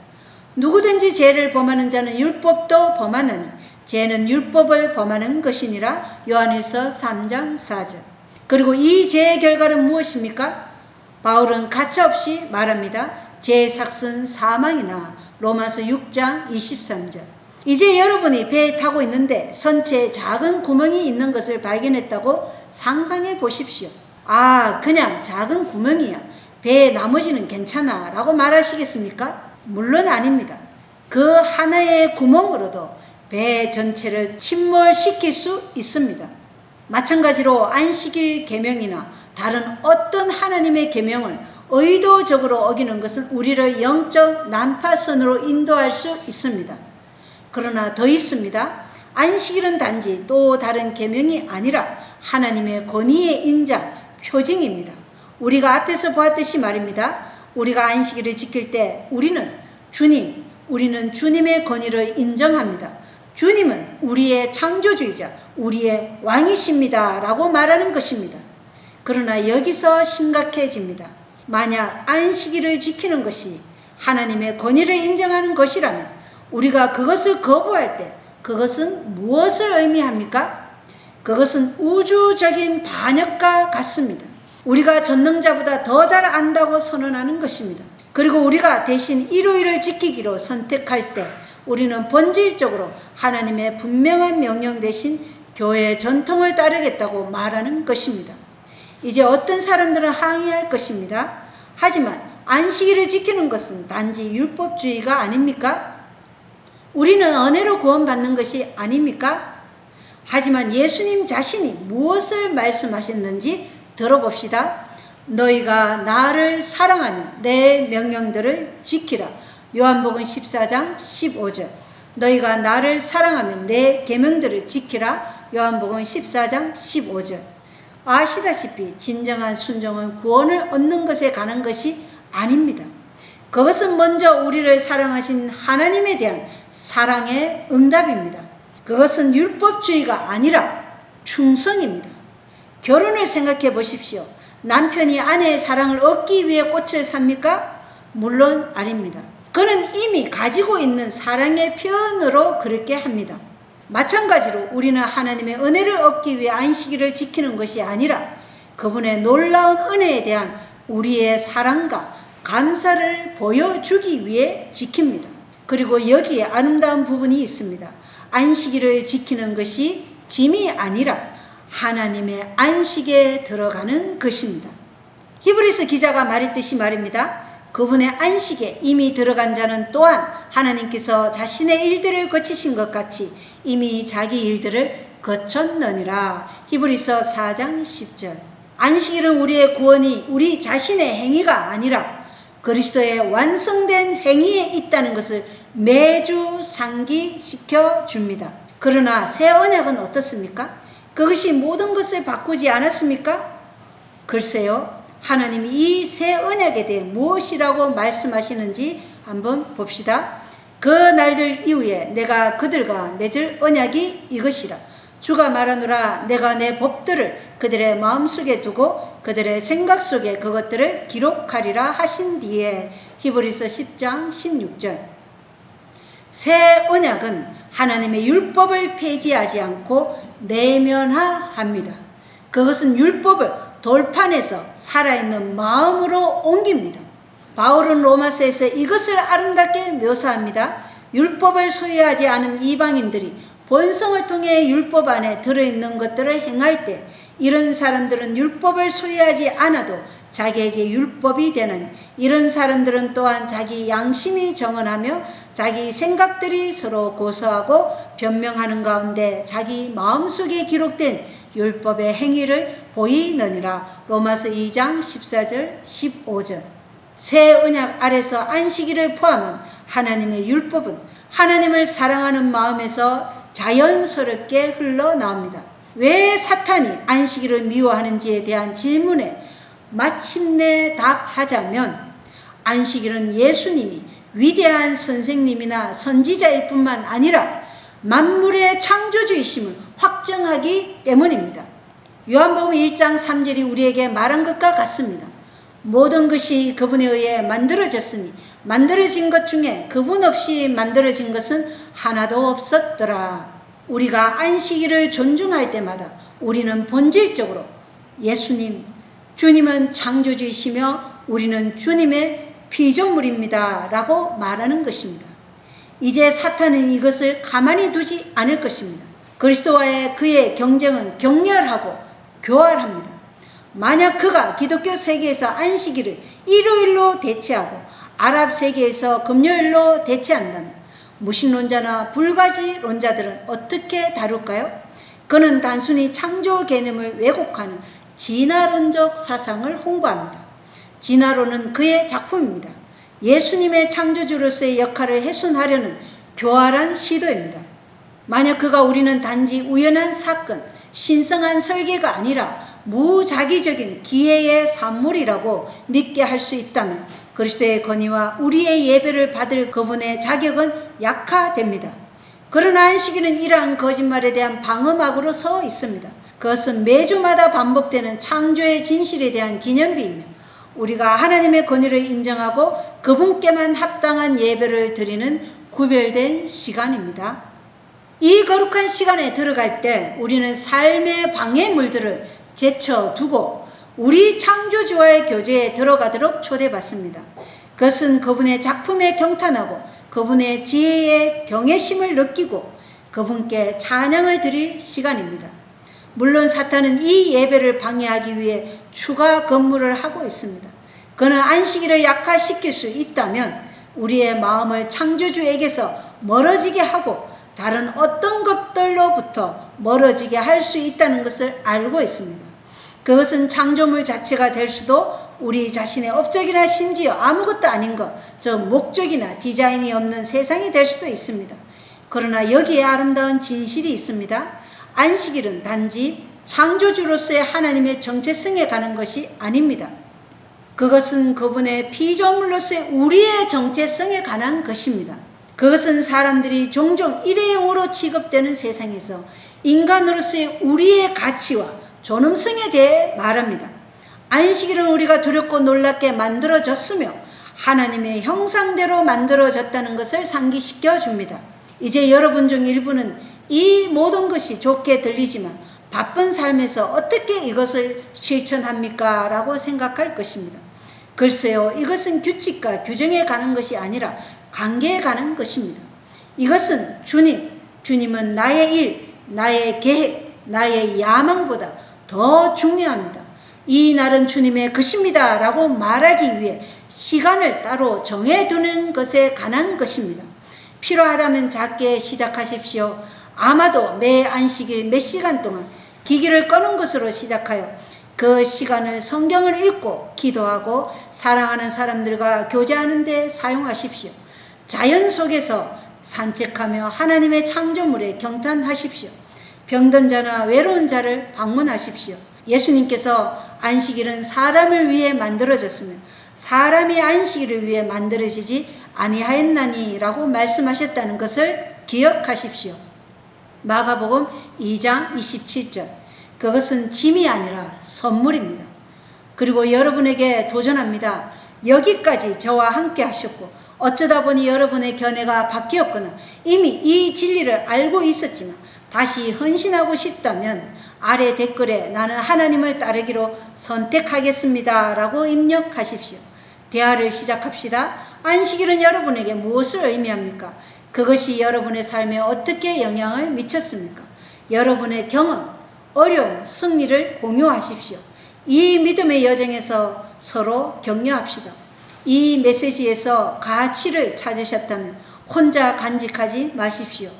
누구든지 죄를 범하는 자는 율법도 범하느니 죄는 율법을 범하는 것이니라. 요한일서 3장 4절. 그리고 이 죄의 결과는 무엇입니까? 바울은 가차없이 말합니다. 죄의 삭은 사망이나. 로마서 6장 23절. 이제 여러분이 배에 타고 있는데 선체에 작은 구멍이 있는 것을 발견했다고 상상해 보십시오. 아, 그냥 작은 구멍이야. 배에 나머지는 괜찮아 라고 말하시겠습니까? 물론 아닙니다. 그 하나의 구멍으로도 배 전체를 침몰시킬 수 있습니다. 마찬가지로 안식일 계명이나 다른 어떤 하나님의 계명을 의도적으로 어기는 것은 우리를 영적 난파선으로 인도할 수 있습니다. 그러나 더 있습니다. 안식일은 단지 또 다른 계명이 아니라 하나님의 권위의 인자, 표징입니다. 우리가 앞에서 보았듯이 말입니다. 우리가 안식일을 지킬 때 우리는 주님의 권위를 인정합니다. 주님은 우리의 창조주이자 우리의 왕이십니다 라고 말하는 것입니다. 그러나 여기서 심각해집니다. 만약 안식일을 지키는 것이 하나님의 권위를 인정하는 것이라면 우리가 그것을 거부할 때 그것은 무엇을 의미합니까? 그것은 우주적인 반역과 같습니다. 우리가 전능자보다 더 잘 안다고 선언하는 것입니다. 그리고 우리가 대신 일요일을 지키기로 선택할 때 우리는 본질적으로 하나님의 분명한 명령 대신 교회의 전통을 따르겠다고 말하는 것입니다. 이제 어떤 사람들은 항의할 것입니다. 하지만 안식일을 지키는 것은 단지 율법주의가 아닙니까? 우리는 은혜로 구원받는 것이 아닙니까? 하지만 예수님 자신이 무엇을 말씀하셨는지 들어봅시다. 너희가 나를 사랑하면 내 명령들을 지키라. 요한복음 14장 15절. 너희가 나를 사랑하면 내 계명들을 지키라. 요한복음 14장 15절. 아시다시피 진정한 순종은 구원을 얻는 것에 관한 것이 아닙니다. 그것은 먼저 우리를 사랑하신 하나님에 대한 사랑의 응답입니다. 그것은 율법주의가 아니라 충성입니다. 결혼을 생각해 보십시오. 남편이 아내의 사랑을 얻기 위해 꽃을 삽니까? 물론 아닙니다. 그는 이미 가지고 있는 사랑의 표현으로 그렇게 합니다. 마찬가지로 우리는 하나님의 은혜를 얻기 위해 안식일을 지키는 것이 아니라 그분의 놀라운 은혜에 대한 우리의 사랑과 감사를 보여주기 위해 지킵니다. 그리고 여기에 아름다운 부분이 있습니다. 안식일을 지키는 것이 짐이 아니라 하나님의 안식에 들어가는 것입니다. 히브리서 기자가 말했듯이 말입니다. 그분의 안식에 이미 들어간 자는 또한 하나님께서 자신의 일들을 거치신 것 같이 이미 자기 일들을 거쳤느니라. 히브리서 4장 10절. 안식일은 우리의 구원이 우리 자신의 행위가 아니라 그리스도의 완성된 행위에 있다는 것을 매주 상기시켜 줍니다. 그러나 새 언약은 어떻습니까? 그것이 모든 것을 바꾸지 않았습니까? 글쎄요. 하나님이 이 새 언약에 대해 무엇이라고 말씀하시는지 한번 봅시다. 그 날들 이후에 내가 그들과 맺을 언약이 이것이라. 주가 말하노라. 내가 내 법들을 그들의 마음속에 두고 그들의 생각 속에 그것들을 기록하리라 하신 뒤에 히브리서 10장 16절. 새 언약은 하나님의 율법을 폐지하지 않고 내면화합니다. 그것은 율법을 돌판에서 살아있는 마음으로 옮깁니다. 바울은 로마서에서 이것을 아름답게 묘사합니다. 율법을 소유하지 않은 이방인들이 본성을 통해 율법 안에 들어있는 것들을 행할 때 이런 사람들은 율법을 소유하지 않아도 자기에게 율법이 되느니 이런 사람들은 또한 자기 양심이 정언하며 자기 생각들이 서로 고소하고 변명하는 가운데 자기 마음속에 기록된 율법의 행위를 보이느니라. 로마서 2장 14절 15절. 새 언약 아래서 안식일을 포함한 하나님의 율법은 하나님을 사랑하는 마음에서 자연스럽게 흘러나옵니다. 왜 사탄이 안식일을 미워하는지에 대한 질문에 마침내 답하자면 안식일은 예수님이 위대한 선생님이나 선지자일 뿐만 아니라 만물의 창조주이심을 확정하기 때문입니다. 요한복음 1장 3절이 우리에게 말한 것과 같습니다. 모든 것이 그분에 의해 만들어졌으니 만들어진 것 중에 그분 없이 만들어진 것은 하나도 없었더라. 우리가 안식일을 존중할 때마다 우리는 본질적으로 예수님, 주님은 창조주이시며 우리는 주님의 피조물입니다 라고 말하는 것입니다. 이제 사탄은 이것을 가만히 두지 않을 것입니다. 그리스도와의 그의 경쟁은 격렬하고 교활합니다. 만약 그가 기독교 세계에서 안식일을 일요일로 대체하고 아랍 세계에서 금요일로 대체한다면 무신론자나 불가지론자들은 어떻게 다룰까요? 그는 단순히 창조 개념을 왜곡하는 진화론적 사상을 홍보합니다. 진화론은 그의 작품입니다. 예수님의 창조주로서의 역할을 훼손하려는 교활한 시도입니다. 만약 그가 우리는 단지 우연한 사건, 신성한 설계가 아니라 무자기적인 기회의 산물이라고 믿게 할 수 있다면 그리스도의 권위와 우리의 예배를 받을 그분의 자격은 약화됩니다. 그러나 안식일은 이러한 거짓말에 대한 방어막으로 서 있습니다. 그것은 매주마다 반복되는 창조의 진실에 대한 기념비이며 우리가 하나님의 권위를 인정하고 그분께만 합당한 예배를 드리는 구별된 시간입니다. 이 거룩한 시간에 들어갈 때 우리는 삶의 방해물들을 제쳐두고 우리 창조주와의 교제에 들어가도록 초대받습니다. 그것은 그분의 작품에 경탄하고 그분의 지혜의 경외심을 느끼고 그분께 찬양을 드릴 시간입니다. 물론 사탄은 이 예배를 방해하기 위해 추가 근무를 하고 있습니다. 그는 안식일을 약화시킬 수 있다면 우리의 마음을 창조주에게서 멀어지게 하고 다른 어떤 것들로부터 멀어지게 할 수 있다는 것을 알고 있습니다. 그것은 창조물 자체가 될 수도 우리 자신의 업적이나 심지어 아무것도 아닌 것, 즉 목적이나 디자인이 없는 세상이 될 수도 있습니다. 그러나 여기에 아름다운 진실이 있습니다. 안식일은 단지 창조주로서의 하나님의 정체성에 가는 것이 아닙니다. 그것은 그분의 피조물로서의 우리의 정체성에 관한 것입니다. 그것은 사람들이 종종 일회용으로 취급되는 세상에서 인간으로서의 우리의 가치와 존엄성에 대해 말합니다. 안식일은 우리가 두렵고 놀랍게 만들어졌으며 하나님의 형상대로 만들어졌다는 것을 상기시켜 줍니다. 이제 여러분 중 일부는 이 모든 것이 좋게 들리지만 바쁜 삶에서 어떻게 이것을 실천합니까? 라고 생각할 것입니다. 글쎄요, 이것은 규칙과 규정에 관한 것이 아니라 관계에 관한 것입니다. 이것은 주님은 나의 일, 나의 계획, 나의 야망보다 더 중요합니다. 이 날은 주님의 것입니다 라고 말하기 위해 시간을 따로 정해두는 것에 관한 것입니다. 필요하다면 작게 시작하십시오. 아마도 매 안식일 몇 시간 동안 기기를 꺼는 것으로 시작하여 그 시간을 성경을 읽고 기도하고 사랑하는 사람들과 교제하는 데 사용하십시오. 자연 속에서 산책하며 하나님의 창조물에 경탄하십시오. 병든 자나 외로운 자를 방문하십시오. 예수님께서 안식일은 사람을 위해 만들어졌으며 사람이 안식일을 위해 만들어지지 아니하였나니라고 말씀하셨다는 것을 기억하십시오. 마가복음 2장 27절. 그것은 짐이 아니라 선물입니다. 그리고 여러분에게 도전합니다. 여기까지 저와 함께 하셨고 어쩌다 보니 여러분의 견해가 바뀌었거나 이미 이 진리를 알고 있었지만 다시 헌신하고 싶다면 아래 댓글에 나는 하나님을 따르기로 선택하겠습니다 라고 입력하십시오. 대화를 시작합시다. 안식일은 여러분에게 무엇을 의미합니까? 그것이 여러분의 삶에 어떻게 영향을 미쳤습니까? 여러분의 경험, 어려움, 승리를 공유하십시오. 이 믿음의 여정에서 서로 격려합시다. 이 메시지에서 가치를 찾으셨다면 혼자 간직하지 마십시오.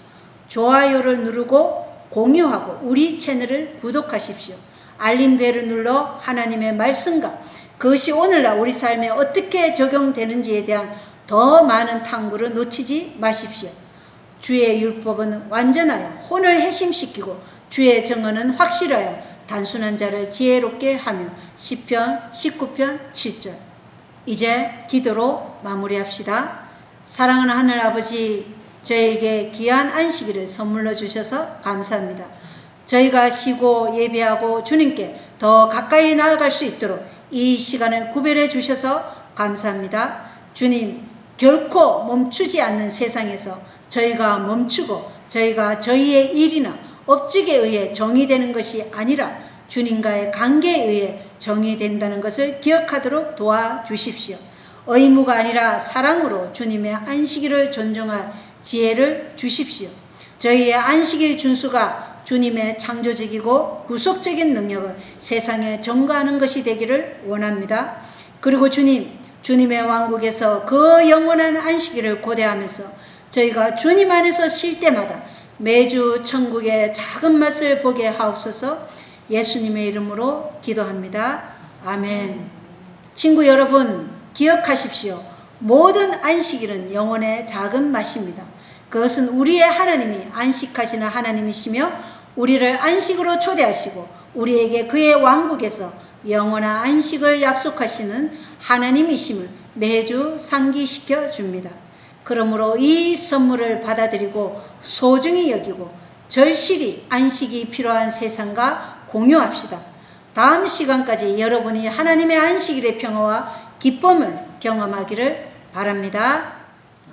좋아요를 누르고 공유하고 우리 채널을 구독하십시오. 알림벨을 눌러 하나님의 말씀과 그것이 오늘날 우리 삶에 어떻게 적용되는지에 대한 더 많은 탐구를 놓치지 마십시오. 주의 율법은 완전하여 혼을 회심시키고 주의 정언은 확실하여 단순한 자를 지혜롭게 하며 시편 19편 7절. 이제 기도로 마무리합시다. 사랑하는 하늘 아버지, 저에게 귀한 안식일을 선물로 주셔서 감사합니다. 저희가 쉬고 예배하고 주님께 더 가까이 나아갈 수 있도록 이 시간을 구별해 주셔서 감사합니다. 주님, 결코 멈추지 않는 세상에서 저희가 멈추고 저희가 저희의 일이나 업적에 의해 정의되는 것이 아니라 주님과의 관계에 의해 정의된다는 것을 기억하도록 도와주십시오. 의무가 아니라 사랑으로 주님의 안식일을 존중할 지혜를 주십시오. 저희의 안식일 준수가 주님의 창조적이고 구속적인 능력을 세상에 전가하는 것이 되기를 원합니다. 그리고 주님의 왕국에서 그 영원한 안식일을 고대하면서 저희가 주님 안에서 쉴 때마다 매주 천국의 작은 맛을 보게 하옵소서. 예수님의 이름으로 기도합니다. 아멘. 친구 여러분, 기억하십시오. 모든 안식일은 영혼의 작은 맛입니다. 그것은 우리의 하나님이 안식하시는 하나님이시며 우리를 안식으로 초대하시고 우리에게 그의 왕국에서 영원한 안식을 약속하시는 하나님이심을 매주 상기시켜 줍니다. 그러므로 이 선물을 받아들이고 소중히 여기고 절실히 안식이 필요한 세상과 공유합시다. 다음 시간까지 여러분이 하나님의 안식일의 평화와 기쁨을 경험하기를 바랍니다.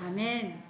아멘.